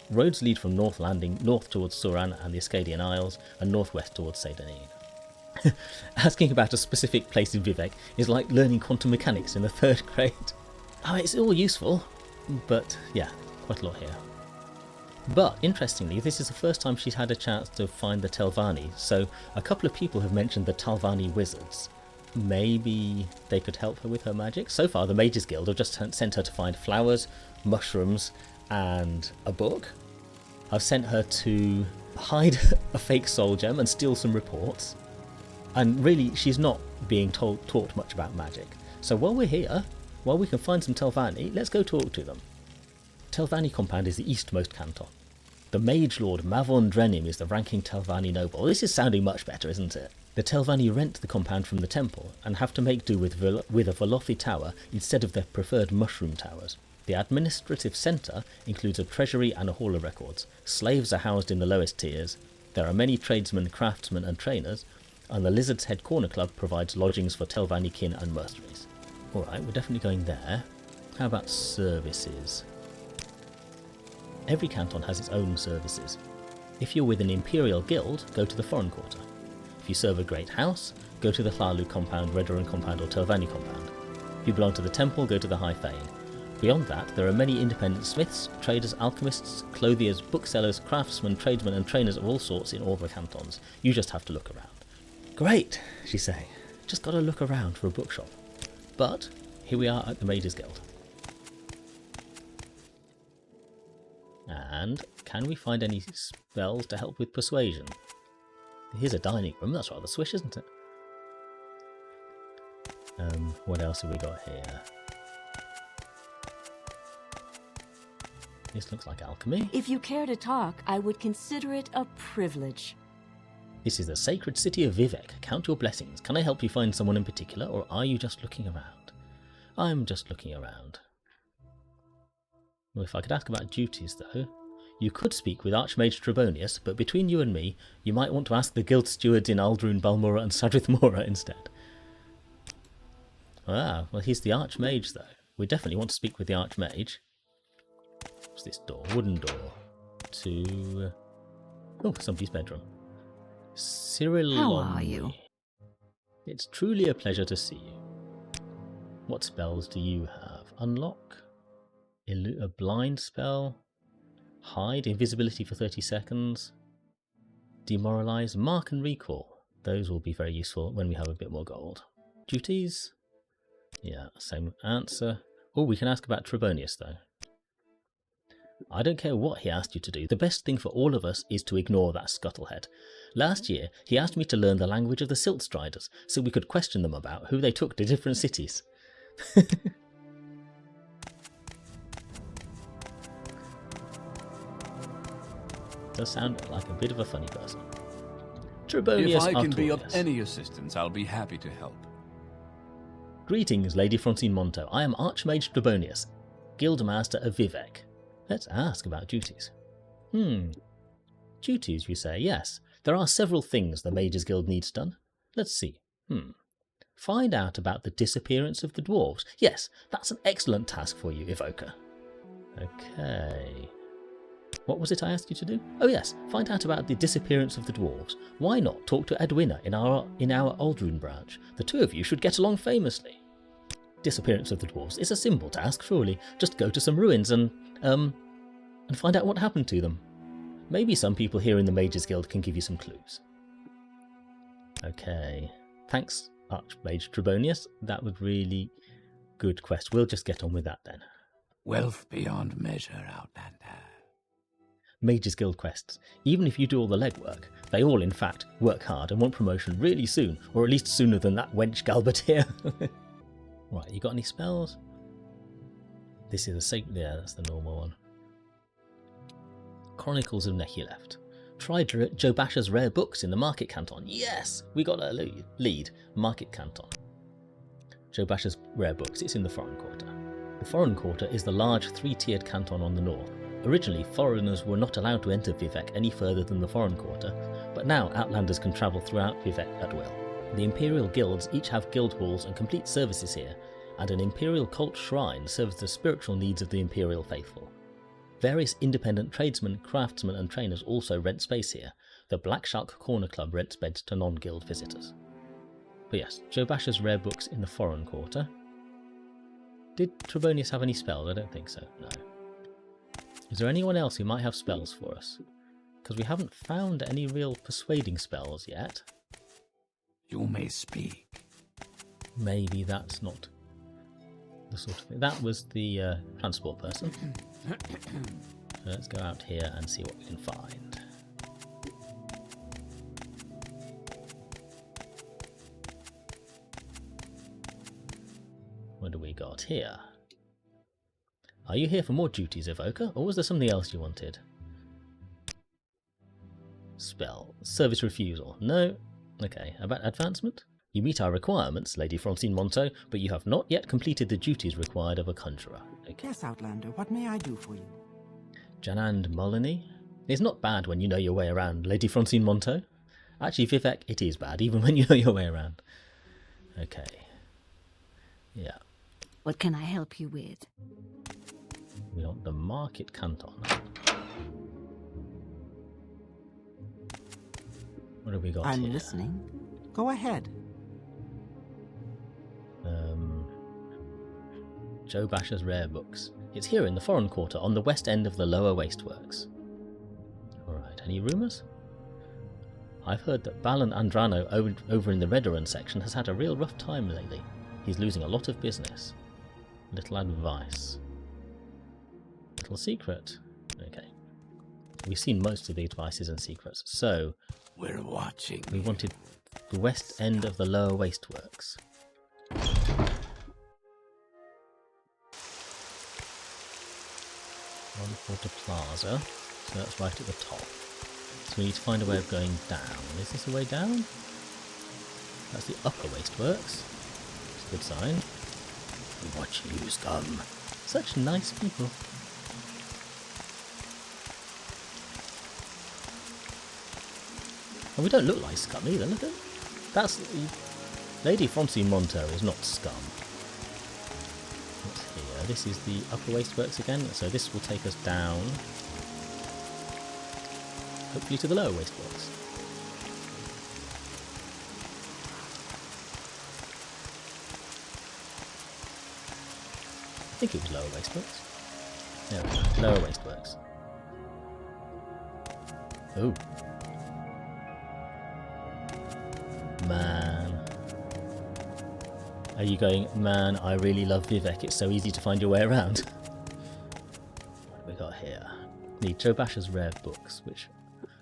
Roads lead from North Landing north towards Suran and the Ascadian Isles and northwest towards Seydanin. Asking about a specific place in Vivec is like learning quantum mechanics in the 3rd grade. Oh, it's all useful, but yeah, quite a lot here. But interestingly, this is the first time she's had a chance to find the Telvanni, so a couple of people have mentioned the Telvanni wizards. Maybe they could help her with her magic. So far, the Mages Guild have just sent her to find flowers, mushrooms, and a book. I've sent her to hide a fake soul gem and steal some reports. And really, she's not being taught much about magic. So while we're here, while we can find some Telvanni, let's go talk to them. Telvanni compound is the eastmost canton. The Mage Lord Mavon Drenim is the ranking Telvanni noble. This is sounding much better, isn't it? The Telvanni rent the compound from the temple and have to make do with a Velothi tower instead of their preferred mushroom towers. The administrative centre includes a treasury and a hall of records. Slaves are housed in the lowest tiers. There are many tradesmen, craftsmen and trainers, and the Lizard's Head Corner Club provides lodgings for Telvanni kin and mercenaries. Alright, we're definitely going there. How about services? Every canton has its own services. If you're with an Imperial Guild, go to the Foreign Quarter. If you serve a great house, go to the Hlalu compound, Redoran compound or Telvanni compound. If you belong to the temple, go to the High Fane. Beyond that, there are many independent smiths, traders, alchemists, clothiers, booksellers, craftsmen, tradesmen and trainers of all sorts in all the cantons. You just have to look around. Great, she's saying. Just got to look around for a bookshop. But here we are at the Mages Guild. And can we find any spells to help with persuasion? Here's a dining room. That's rather swish, isn't it? What else have we got here? This looks like alchemy. If you care to talk, I would consider it a privilege. This is the sacred city of Vivec. Count your blessings. Can I help you find someone in particular, or are you just looking around? I'm just looking around. Well, if I could ask about duties, though. You could speak with Archmage Trebonius, but between you and me, you might want to ask the guild stewards in Ald'ruhn, Balmora and Sadrith Mora instead. Ah, well, he's the Archmage, though. We definitely want to speak with the Archmage. What's this door? Wooden door. To... oh, somebody's bedroom. Cyril. How are you? It's truly a pleasure to see you. What spells do you have? Unlock? A blind spell? Hide, invisibility for 30 seconds. Demoralize, mark and recall. Those will be very useful when we have a bit more gold. Duties? Yeah, same answer. Oh, we can ask about Trebonius though. I don't care what he asked you to do. The best thing for all of us is to ignore that scuttlehead. Last year, he asked me to learn the language of the Silt Striders so we could question them about who they took to different cities. Does sound like a bit of a funny person. Trebonius If I can be of Artorius. any assistance, I'll be happy to help. Greetings, Lady Francine Manteau. I am Archmage Trebonius, Guildmaster of Vivec. Let's ask about duties. Duties, you say? Yes. There are several things the Mages Guild needs done. Let's see. Find out about the disappearance of the dwarves. Yes, that's an excellent task for you, Evoker. Okay. What was it I asked you to do? Oh yes, find out about the disappearance of the dwarves. Why not talk to Edwina in our Ald'ruhn branch? The two of you should get along famously. Disappearance of the dwarves is a simple task, surely. Just go to some ruins and find out what happened to them. Maybe some people here in the Mages Guild can give you some clues. Okay. Thanks, Archmage Trebonius. That was really good quest. We'll just get on with that then. Wealth beyond measure, Outlander. Mages Guild quests. Even if you do all the legwork, they all, in fact, work hard and want promotion really soon, or at least sooner than that wench Galbert here. Right, you got any spells? This is a sacred... Yeah, that's the normal one. Chronicles of Nehuleft. Try Joe Basher's rare books in the Market Canton. Yes! We got a lead. Market Canton. Joe Basher's rare books. It's in the Foreign Quarter. The Foreign Quarter is the large three-tiered canton on the north. Originally, foreigners were not allowed to enter Vivec any further than the Foreign Quarter, but now Outlanders can travel throughout Vivec at will. The Imperial Guilds each have guild halls and complete services here, and an Imperial cult shrine serves the spiritual needs of the Imperial faithful. Various independent tradesmen, craftsmen and trainers also rent space here. The Black Shark Corner Club rents beds to non-guild visitors. But yes, Joe Basher's rare books in the Foreign Quarter. Did Trebonius have any spells? I don't think so, no. Is there anyone else who might have spells for us? Because we haven't found any real persuading spells yet. You may speak. Maybe that's not the sort of thing. That was the transport person. So let's go out here and see what we can find. What do we got here? Are you here for more duties, Evoker, or was there something else you wanted? Spell. Service refusal. No. Okay. About advancement? You meet our requirements, Lady Francine Manteau, but you have not yet completed the duties required of a conjurer. Okay. Yes, Outlander, what may I do for you? Janand Molyneux? It's not bad when you know your way around, Lady Francine Manteau. Actually, Vivec, it is bad, even when you know your way around. Okay. Yeah. What can I help you with? We want the Market Canton. What have we got I'm here? listening. Go ahead. Joe Basher's rare books. It's here in the Foreign Quarter on the west end of the Lower Wasteworks. Alright, any rumours? I've heard that Balan Andrano over in the Redoran section has had a real rough time lately. He's losing a lot of business. Little advice. Little secret. Okay. We've seen most of the advices and secrets, so We're watching. we wanted the west end of the Lower Wasteworks. Quarter Plaza, so that's right at the top. So we need to find a way of going down. Is this a way down? That's the Upper Wasteworks. It's a good sign. We watch you, scum. Such nice people. And we don't look like scum either, look at it. That's... Lady Francine Manteau is not scum. What's here? This is the Upper Wasteworks again, so this will take us down. Hopefully to the Lower Wasteworks. I think it was Lower Wasteworks. There we go, Lower Wasteworks. Oh. Man. Are you going, man, I really love Vivec, it's so easy to find your way around? What have we got here? Need Joe Basher's rare books, which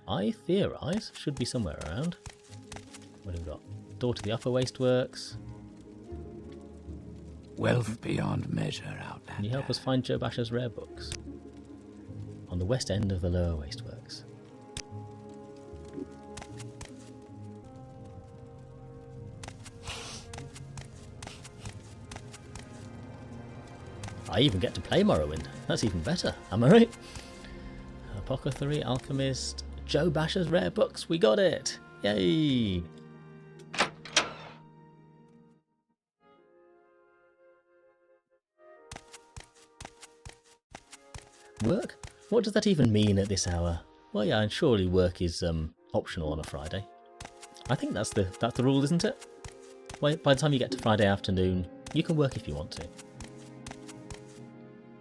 I theorise should be somewhere around. What have we got? Door to the Upper Wasteworks. Wealth beyond measure, Outlander. Can you help us find Joe Basher's rare books? On the west end of the Lower Wasteworks. I even get to play Morrowind. That's even better. Am I right? Apothecary, Alchemist, Joe Basher's rare books. We got it. Yay! Work? What does that even mean at this hour? Well, yeah, and surely work is optional on a Friday. I think that's the rule, isn't it? Well, by the time you get to Friday afternoon, you can work if you want to.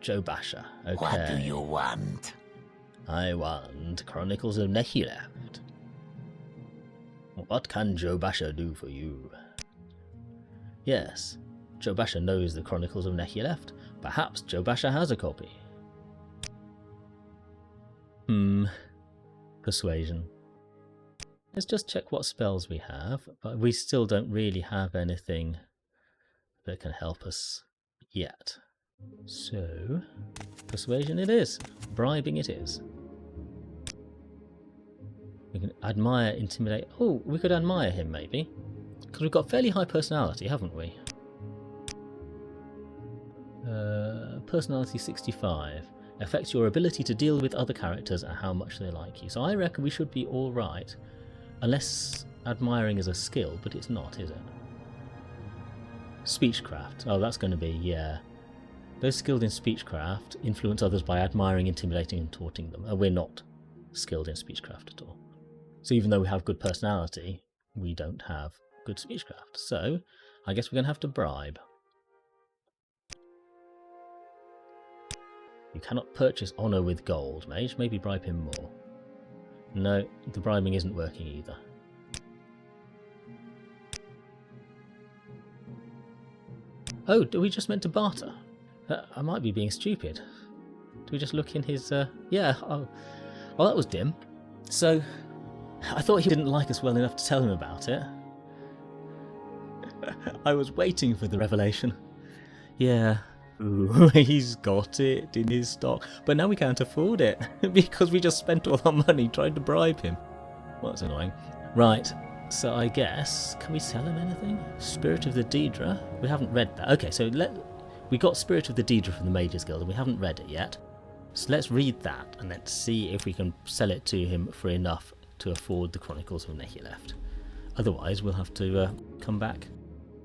Joe Basher. Okay. What do you want? I want Chronicles of Nehileft. What can Joe Basher do for you? Yes, Joe Basher knows the Chronicles of Nehileft. Perhaps Joe Basher has a copy. Persuasion. Let's just check what spells we have, but we still don't really have anything that can help us yet. So, persuasion it is. Bribing it is. We can admire, intimidate. Oh, we could admire him maybe. Because we've got fairly high personality, haven't we? Personality 65. Affects your ability to deal with other characters and how much they like you. So I reckon we should be alright. Unless admiring is a skill, but it's not, is it? Speechcraft. Oh, that's going to be, yeah. Those skilled in speechcraft influence others by admiring, intimidating and taunting them. We're not skilled in speechcraft at all. So even though we have good personality, we don't have good speechcraft. So I guess we're going to have to bribe. You cannot purchase honour with gold, mage. Maybe bribe him more. No, the bribing isn't working either. Oh, do we just meant to barter? I might be being stupid. Do we just look in his... yeah, oh, that was dim. So, I thought he didn't like us well enough to tell him about it. I was waiting for the revelation. Yeah. Ooh, he's got it in his stock. But now we can't afford it, because we just spent all our money trying to bribe him. Well, that's annoying. Right, so I guess... Can we sell him anything? Spirit of the Daedra? We haven't read that. Okay, so we got Spirit of the Daedra from the Mages Guild, and we haven't read it yet. So let's read that, and let's see if we can sell it to him for enough to afford the Chronicles of Nehileft. Otherwise, we'll have to come back.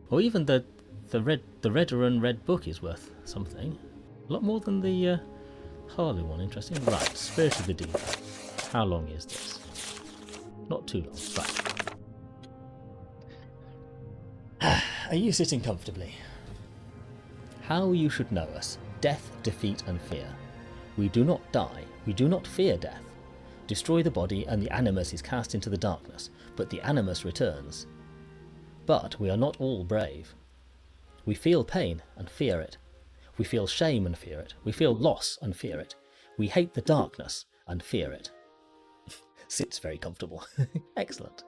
Or even the Redderon Red Book is worth something. A lot more than the Harley one, interesting. Right, Spirit of the Daedra. How long is this? Not too long. Right. Are you sitting comfortably? How you should know us. Death, defeat and fear. We do not die. We do not fear death. Destroy the body and the animus is cast into the darkness, but the animus returns. But we are not all brave. We feel pain and fear it. We feel shame and fear it. We feel loss and fear it. We hate the darkness and fear it. Sits very comfortable. Excellent.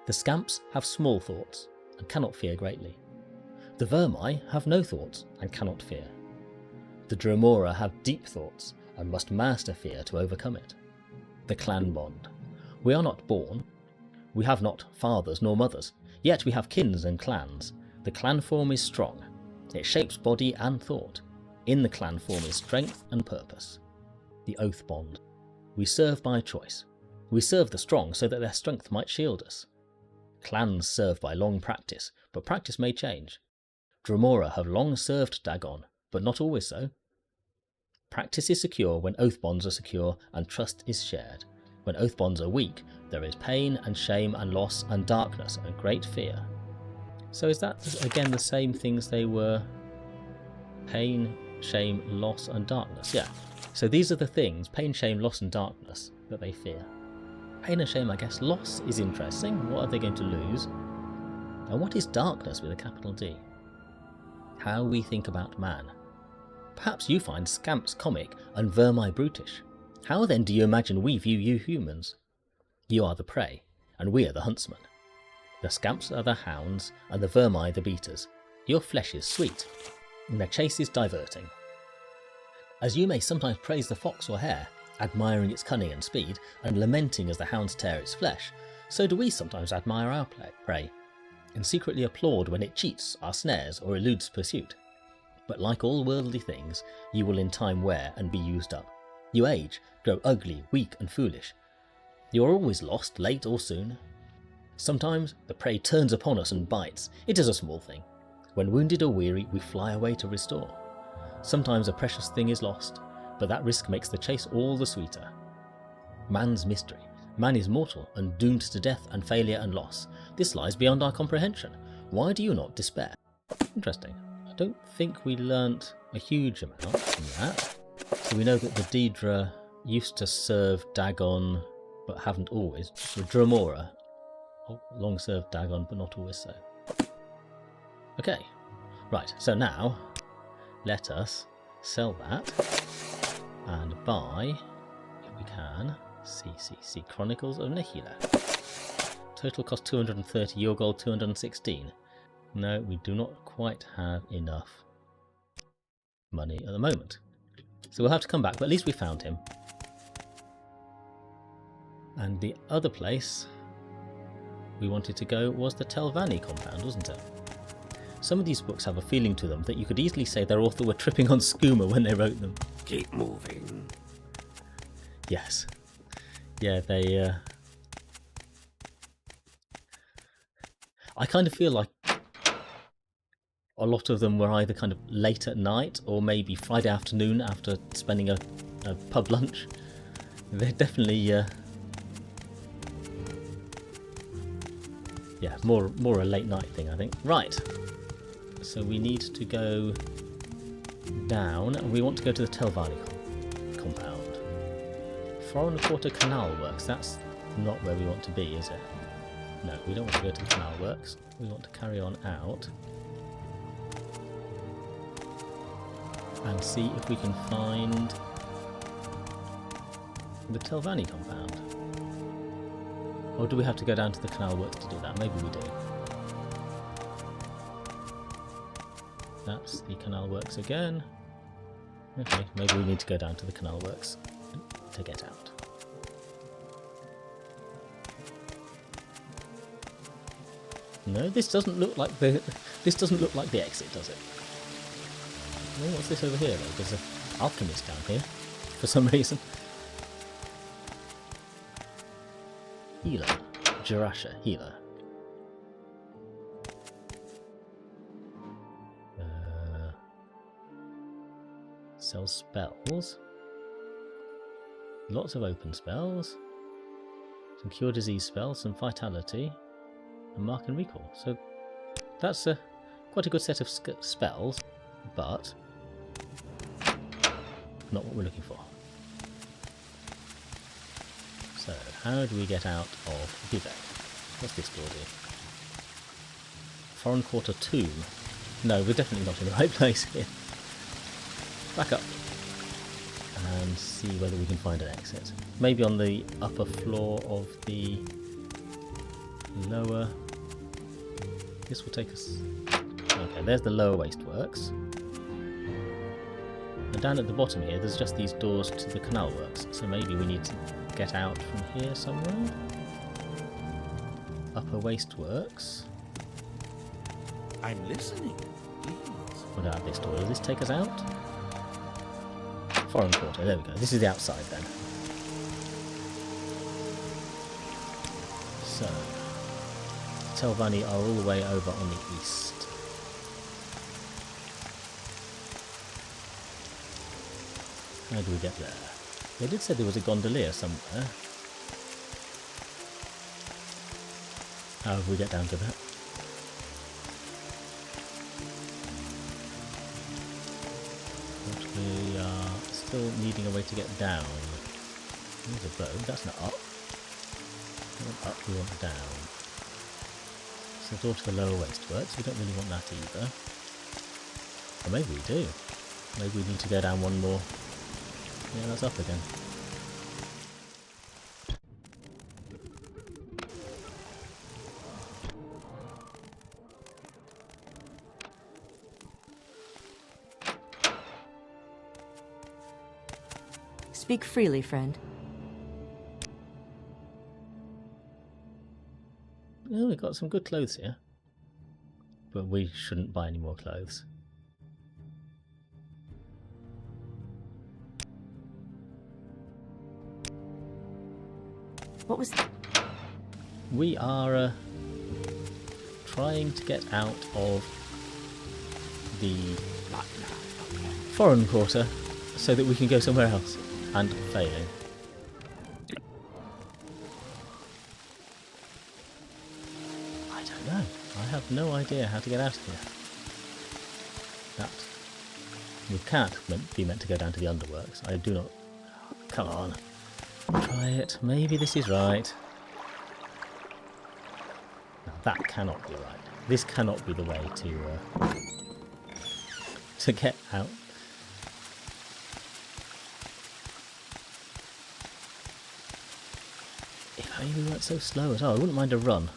The scamps have small thoughts and cannot fear greatly. The vermi have no thoughts and cannot fear. The Dromora have deep thoughts and must master fear to overcome it. The clan bond. We are not born. We have not fathers nor mothers, yet we have kins and clans. The clan form is strong. It shapes body and thought. In the clan form is strength and purpose. The oath bond. We serve by choice. We serve the strong so that their strength might shield us. Clans serve by long practice, but practice may change. Dromora have long served Dagon, but not always so. Practice is secure when oath bonds are secure and trust is shared. When oath bonds are weak, there is pain and shame and loss and darkness and great fear. So is that again the same things they were? Pain, shame, loss and darkness. Yeah. So these are the things, pain, shame, loss and darkness, that they fear. Pain and shame, I guess. Loss is interesting. What are they going to lose? And what is darkness with a capital D? How we think about man. Perhaps you find scamps comic and vermi brutish. How then do you imagine we view you humans? You are the prey, and we are the huntsmen. The scamps are the hounds, and the vermi the beaters. Your flesh is sweet, and the chase is diverting. As you may sometimes praise the fox or hare, admiring its cunning and speed, and lamenting as the hounds tear its flesh, so do we sometimes admire our prey, and secretly applaud when it cheats our snares or eludes pursuit. But like all worldly things, you will in time wear and be used up. You age, grow ugly, weak and foolish. You are always lost, late or soon. Sometimes the prey turns upon us and bites. It is a small thing. When wounded or weary, we fly away to restore. Sometimes a precious thing is lost, but that risk makes the chase all the sweeter. Man's mystery. Man is mortal and doomed to death and failure and loss. This lies beyond our comprehension. Why do you not despair? Interesting. I don't think we learnt a huge amount from that. So we know that the Daedra used to serve Dagon, but haven't always. So Dromora, long served Dagon, but not always so. Okay, right, so now let us sell that and buy, if we can, CCC Chronicles of Nihila. Total cost 230, your gold 216. No, we do not quite have enough money at the moment. So we'll have to come back, but at least we found him. And the other place we wanted to go was the Telvanni compound, wasn't it? Some of these books have a feeling to them that you could easily say their author were tripping on skooma when they wrote them. Keep moving. Yes. Yeah, they... I kind of feel like a lot of them were either kind of late at night or maybe Friday afternoon after spending a pub lunch. They're definitely... yeah, more a late night thing, I think. Right. So we need to go down, and we want to go to the Telvanni compound. Foreign Quarter Canal Works, that's not where we want to be, is it? No, we don't want to go to the Canal Works. We want to carry on out and see if we can find the Telvanni compound. Or do we have to go down to the Canal Works to do that? Maybe we do. That's the Canal Works again. Okay, maybe we need to go down to the Canal Works to get out. No, this doesn't look like the exit, does it? Oh, what's this over here though? There's an alchemist down here for some reason. Healer. Jarasha, healer. Sells spells. Lots of open spells. Some cure disease spells, some vitality, and mark and recall. So that's quite a good set of spells, but not what we're looking for. So, how do we get out of Vivec? What's this door do? Foreign Quarter Tomb. No, we're definitely not in the right place here. Back up and see whether we can find an exit. Maybe on the upper floor of the lower... This will take us... Okay, there's the lower wasteworks. And down at the bottom here, there's just these doors to the canal works. So maybe we need to get out from here somewhere. Upper wasteworks. I'm listening. Please. What about this door? Does this take us out? Foreign Quarter, there we go. This is the outside then. So, Telvanni are all the way over on the east. How do we get there? They did say there was a gondolier somewhere. How do we get down to that? We are still needing a way to get down. There's a boat, that's not up. want up, we want down. So the door to the lower wasteworks, we don't really want that either. Or maybe we do. Maybe we need to go down one more. Yeah, that's up again. Speak freely, friend. Oh, we've got some good clothes here. But we shouldn't buy any more clothes. What was... We are trying to get out of the foreign quarter so that we can go somewhere else. And failing. I don't know. I have no idea how to get out of here. That we can't be meant to go down to the underworks. I do not. Come on. Try it. Maybe this is right. No, that cannot be right. This cannot be the way to get out. If only we weren't so slow as well. I wouldn't mind a run.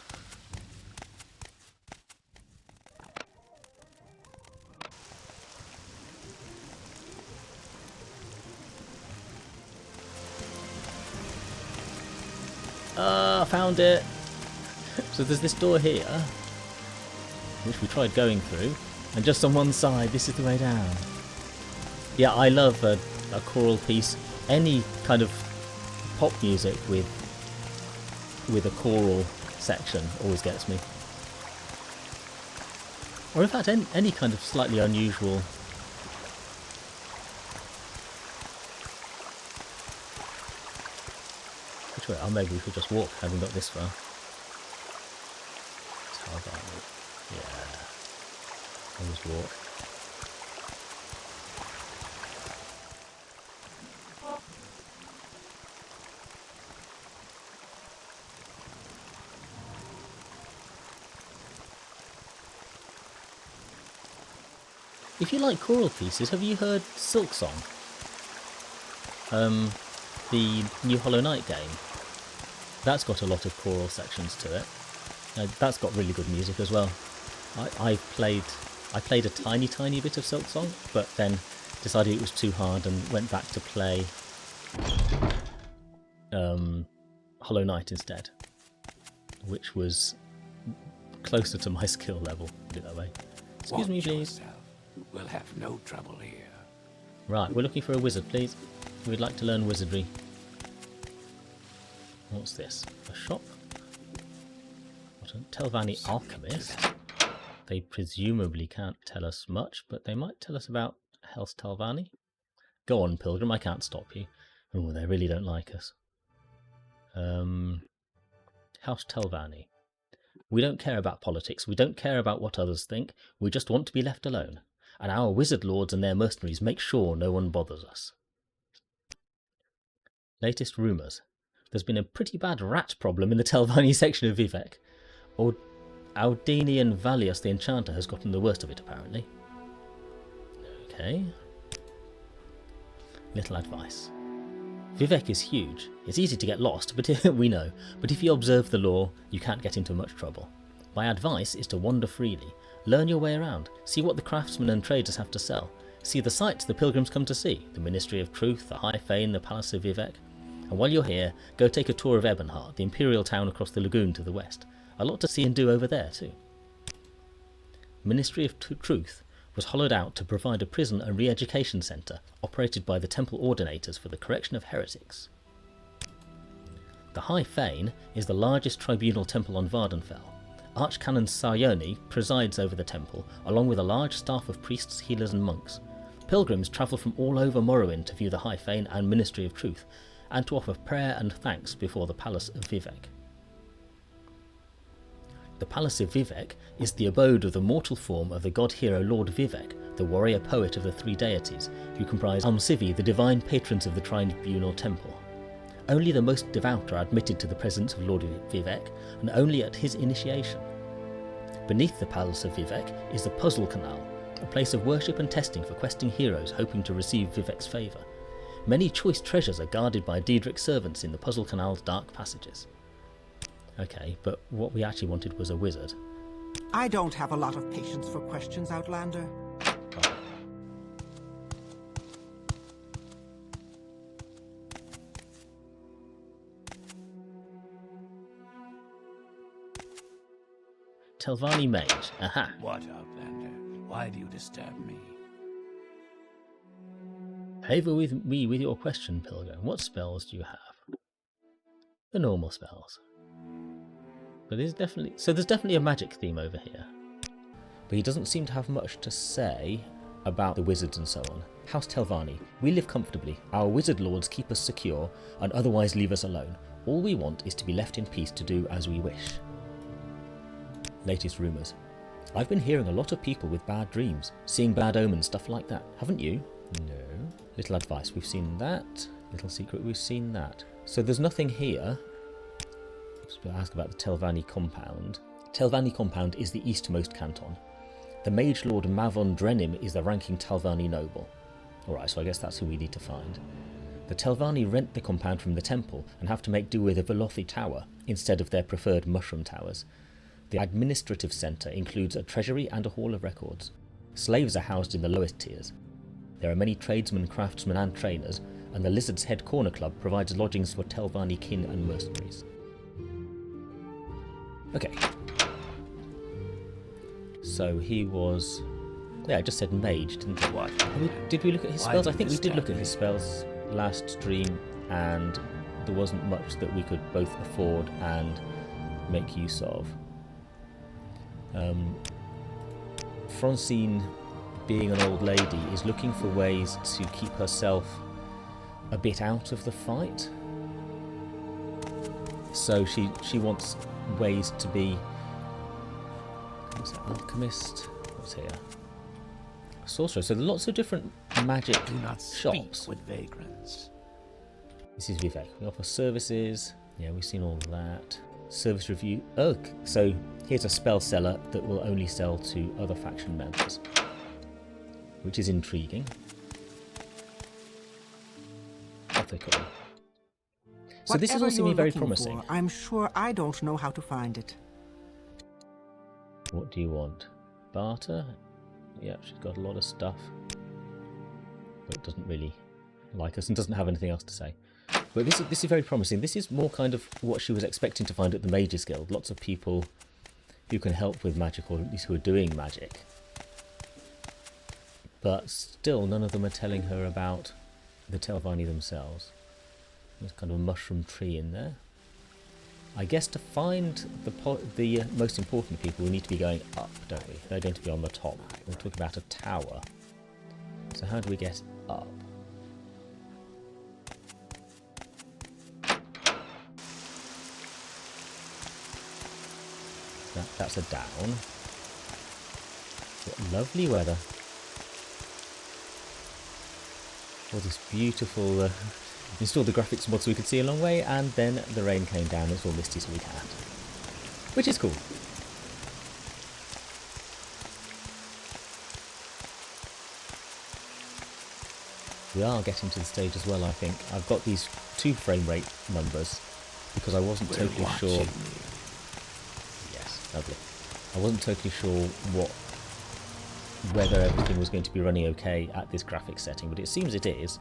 Ah, found it! So there's this door here, which we tried going through, and just on one side, this is the way down. Yeah, I love a choral piece. Any kind of pop music with a choral section always gets me. Or in fact, any kind of slightly unusual... Which way? Oh, maybe we should just walk, having got this far. Yeah. I'll just walk. If you like choral pieces, have you heard Silksong? The new Hollow Knight game. That's got a lot of choral sections to it. That's got really good music as well. I played a tiny bit of Silksong, but then decided it was too hard and went back to play Hollow Knight instead, which was closer to my skill level, put it that way. Excuse me, please. Yourself. We'll have no trouble here. Right, we're looking for a wizard, please. We'd like to learn wizardry. What's this? A shop? What a Telvanni alchemist. They presumably can't tell us much, but they might tell us about House Telvanni. Go on, Pilgrim, I can't stop you. Oh, they really don't like us. House Telvanni. We don't care about politics, we don't care about what others think, we just want to be left alone. And our wizard lords and their mercenaries make sure no one bothers us. Latest rumours. There's been a pretty bad rat problem in the Telvanni section of Vivec. Ald'ruhn and Vivec the Enchanter has gotten the worst of it, apparently. Okay. Little advice. Vivec is huge. It's easy to get lost, but we know. But if you observe the law, you can't get into much trouble. My advice is to wander freely. Learn your way around. See what the craftsmen and traders have to sell. See the sights the pilgrims come to see. The Ministry of Truth, the High Fane, the Palace of Vivec. And while you're here, go take a tour of Ebonheart, the imperial town across the lagoon to the west. A lot to see and do over there too. Ministry of Truth was hollowed out to provide a prison and re-education centre operated by the temple ordinators for the correction of heretics. The High Fane is the largest tribunal temple on Vardenfell. Archcanon Sayoni presides over the temple, along with a large staff of priests, healers and monks. Pilgrims travel from all over Morrowind to view the High Fane and Ministry of Truth, and to offer prayer and thanks before the Palace of Vivec. The Palace of Vivec is the abode of the mortal form of the god-hero Lord Vivec, the warrior poet of the three deities, who comprise Almsivi, the divine patrons of the tribunal temple. only the most devout are admitted to the presence of Lord Vivec, and only at his initiation. Beneath the Palace of Vivec is the Puzzle Canal, a place of worship and testing for questing heroes hoping to receive Vivec's favour. Many choice treasures are guarded by Daedric's servants in the Puzzle Canal's dark passages. Okay, but what we actually wanted was a wizard. I don't have a lot of patience for questions, Outlander. Telvanni Mage. Aha. What, Outlander? Why do you disturb me? Favour with me with your question, Pilgrim. What spells do you have? The normal spells. But there's definitely a magic theme over here. But he doesn't seem to have much to say about the wizards and so on. House Telvanni. We live comfortably. Our wizard lords keep us secure and otherwise leave us alone. All we want is to be left in peace to do as we wish. Latest rumours. I've been hearing a lot of people with bad dreams, seeing bad omens, stuff like that. Haven't you? No. Little advice, we've seen that. Little secret, we've seen that. So there's nothing here. Just to ask about the Telvanni compound. Telvanni compound is the eastmost canton. The Mage Lord Mavon Drenim is the ranking Telvanni noble. Alright, so I guess that's who we need to find. The Telvanni rent the compound from the temple and have to make do with a Velothi tower instead of their preferred mushroom towers. The administrative centre includes a treasury and a hall of records. Slaves are housed in the lowest tiers. There are many tradesmen, craftsmen and trainers, and the Lizard's Head Corner Club provides lodgings for Telvanni kin and mercenaries. Okay. So he was... Yeah, I just said mage, didn't I? Did we look at his spells? I think we did look at his spells last stream, and there wasn't much that we could both afford and make use of. Francine, being an old lady, is looking for ways to keep herself a bit out of the fight. So she wants ways to be... What's that? Alchemist? What's here? Sorcerer. So there are lots of different magic Do not shops. speak with vagrants. This is Vivec. We offer services. Yeah, we've seen all that. Service review. Oh, so here's a spell seller that will only sell to other faction members, which is intriguing. Ethical. So this is Whatever all seeming you're very looking promising. for, I'm sure I don't know how to find it. What do you want? Barter? Yeah, she's got a lot of stuff, but doesn't really like us and doesn't have anything else to say. But this is very promising. This is more kind of what she was expecting to find at the Mages Guild. Lots of people who can help with magic, or at least who are doing magic. But still, none of them are telling her about the Telvanni themselves. There's kind of a mushroom tree in there. I guess to find the most important people, we need to be going up, don't we? They're going to be on the top. We're talking about a tower. So how do we get up? That's a down. What lovely weather. All this beautiful... installed the graphics mod so we could see a long way, and then the rain came down. It's all misty so we can't. Which is cool. We are getting to the stage as well, I think. I've got these 2 frame rate numbers because I wasn't totally sure... Yes, lovely. I wasn't totally sure whether everything was going to be running okay at this graphics setting, but it seems it is.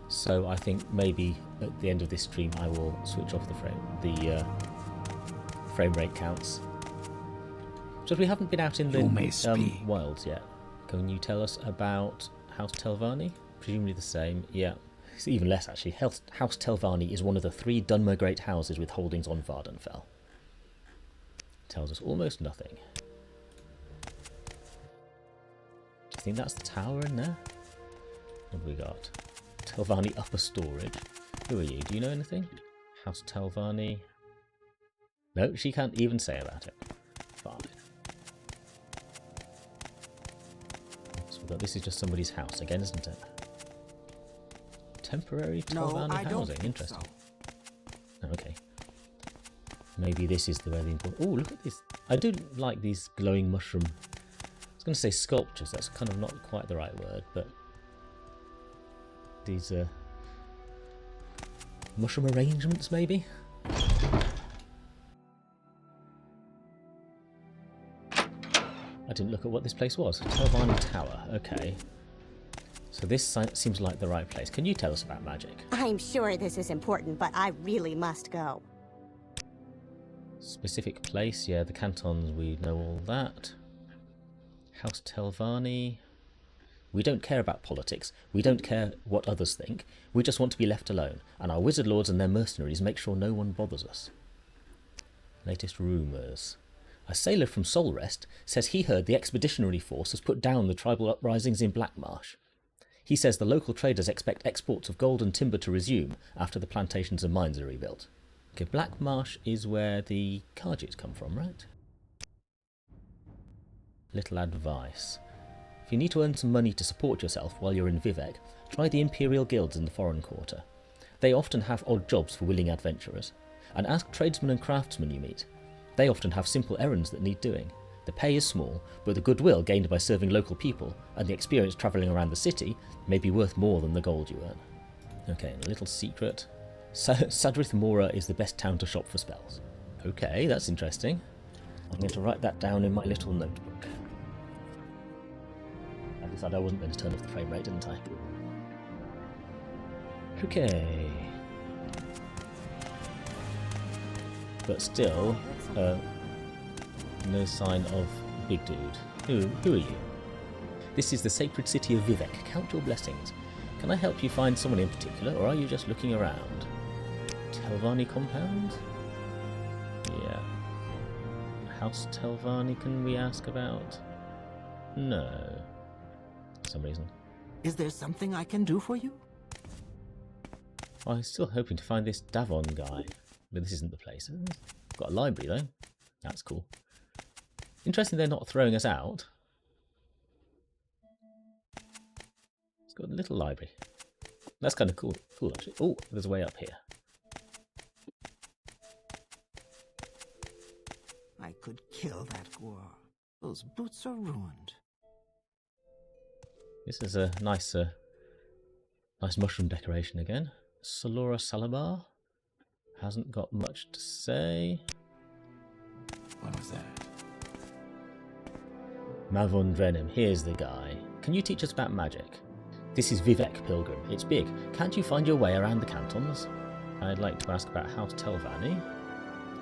So I think maybe at the end of this stream I will switch off the frame rate counts. So we haven't been out in the wilds yet. Can you tell us about House Telvanni? Presumably the same. Yeah, it's even less actually. House Telvanni is one of the 3 Dunmer Great houses with holdings on Vardenfell. Tells us almost nothing. Do you think that's the tower in there? What have we got? Telvanni upper storage. Who are you? Do you know anything? House Telvanni. No, she can't even say about it. Fine. So we've got, this is just somebody's house again, isn't it? Temporary Telvanni housing. Interesting. So. Okay. Maybe this is the way the important... Oh, look at this. I do like these glowing mushroom... I was going to say sculptures. That's kind of not quite the right word, but... These mushroom arrangements, maybe? I didn't look at what this place was. Telvanni Tower. Okay. So this seems like the right place. Can you tell us about magic? I'm sure this is important, but I really must go. Specific place, yeah, the cantons, we know all that. House Telvanni. We don't care about politics. We don't care what others think. We just want to be left alone. And our wizard lords and their mercenaries make sure no one bothers us. Latest rumours. A sailor from Solrest says he heard the expeditionary force has put down the tribal uprisings in Blackmarsh. He says the local traders expect exports of gold and timber to resume after the plantations and mines are rebuilt. Okay, Blackmarsh is where the Khajiits come from, right? Little advice. If you need to earn some money to support yourself while you're in Vivec, try the Imperial Guilds in the Foreign Quarter. They often have odd jobs for willing adventurers. And ask tradesmen and craftsmen you meet. They often have simple errands that need doing. The pay is small, but the goodwill gained by serving local people and the experience travelling around the city may be worth more than the gold you earn. Okay, and a little secret. Sadrith Mora is the best town to shop for spells. Okay, that's interesting. I'm going to write that down in my little notebook. I decided I wasn't going to turn off the frame rate, didn't I? Okay. But still, no sign of Big Dude. Who are you? This is the sacred city of Vivec. Count your blessings. Can I help you find someone in particular, or are you just looking around? Telvanni compound? Yeah. House Telvanni, can we ask about? No. For some reason. Is there something I can do for you? I'm still hoping to find this Davon guy. But this isn't the place. Got a library though. That's cool. Interesting they're not throwing us out. It's got a little library. That's kind of cool. Cool actually. Oh, there's a way up here. I could kill that Gwar. Those boots are ruined. This is a nice mushroom decoration again. Solora Salabar. Hasn't got much to say. What was that? Mavon Drenim, here's the guy. Can you teach us about magic? This is Vivec, Pilgrim. It's big. Can't you find your way around the cantons? I'd like to ask about House Telvanni.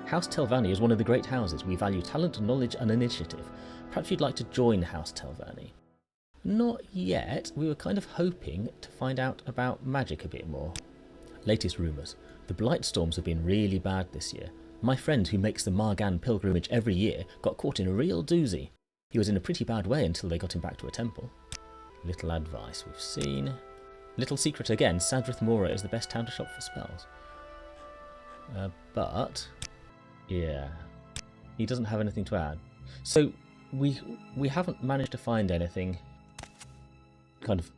House Telvanni is one of the great houses. We value talent, knowledge and initiative. Perhaps you'd like to join House Telvanni. Not yet. We were kind of hoping to find out about magic a bit more. Latest rumours. The blight storms have been really bad this year. My friend who makes the Margan pilgrimage every year got caught in a real doozy. He was in a pretty bad way until they got him back to a temple. Little advice we've seen. Little secret again, Sadrith Mora is the best town to shop for spells. But, yeah, he doesn't have anything to add. So we haven't managed to find anything kind of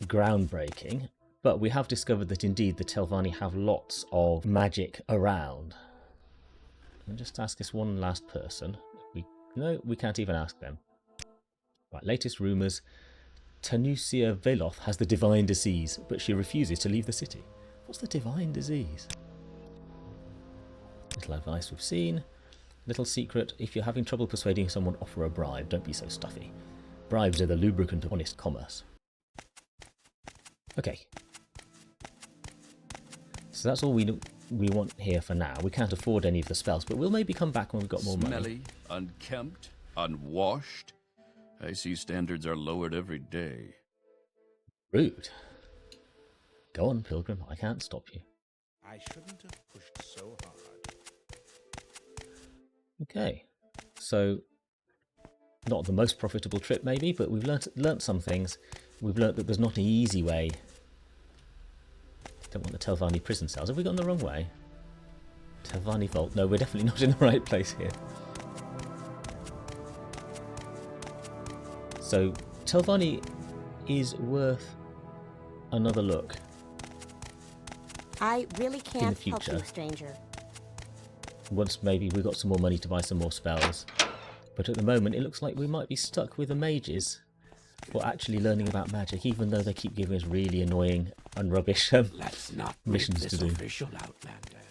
groundbreaking. But we have discovered that indeed the Telvanni have lots of magic around. I'll just ask this one last person. No, we can't even ask them. Right, latest rumours. Tanusia Veloth has the divine disease, but she refuses to leave the city. What's the divine disease? Little advice we've seen. Little secret. If you're having trouble persuading someone, offer a bribe. Don't be so stuffy. Bribes are the lubricant of honest commerce. Okay. So that's all we want here for now. We can't afford any of the spells, but we'll maybe come back when we've got more money. Smelly, unkempt, unwashed. I see standards are lowered every day. Rude. Go on, Pilgrim. I can't stop you. I shouldn't have pushed so hard. Okay. So, not the most profitable trip maybe, but we've learnt some things. We've learnt that there's not an easy way. Don't want the Telvanni prison cells. Have we gone the wrong way? Telvanni vault. No, we're definitely not in the right place here. So, Telvanni is worth another look. I really can't help future. you, stranger. Once maybe we've got some more money to buy some more spells. But at the moment, it looks like we might be stuck with the mages. Or actually learning about magic, even though they keep giving us really annoying and rubbish Let's not missions make to this do. official, Outlander.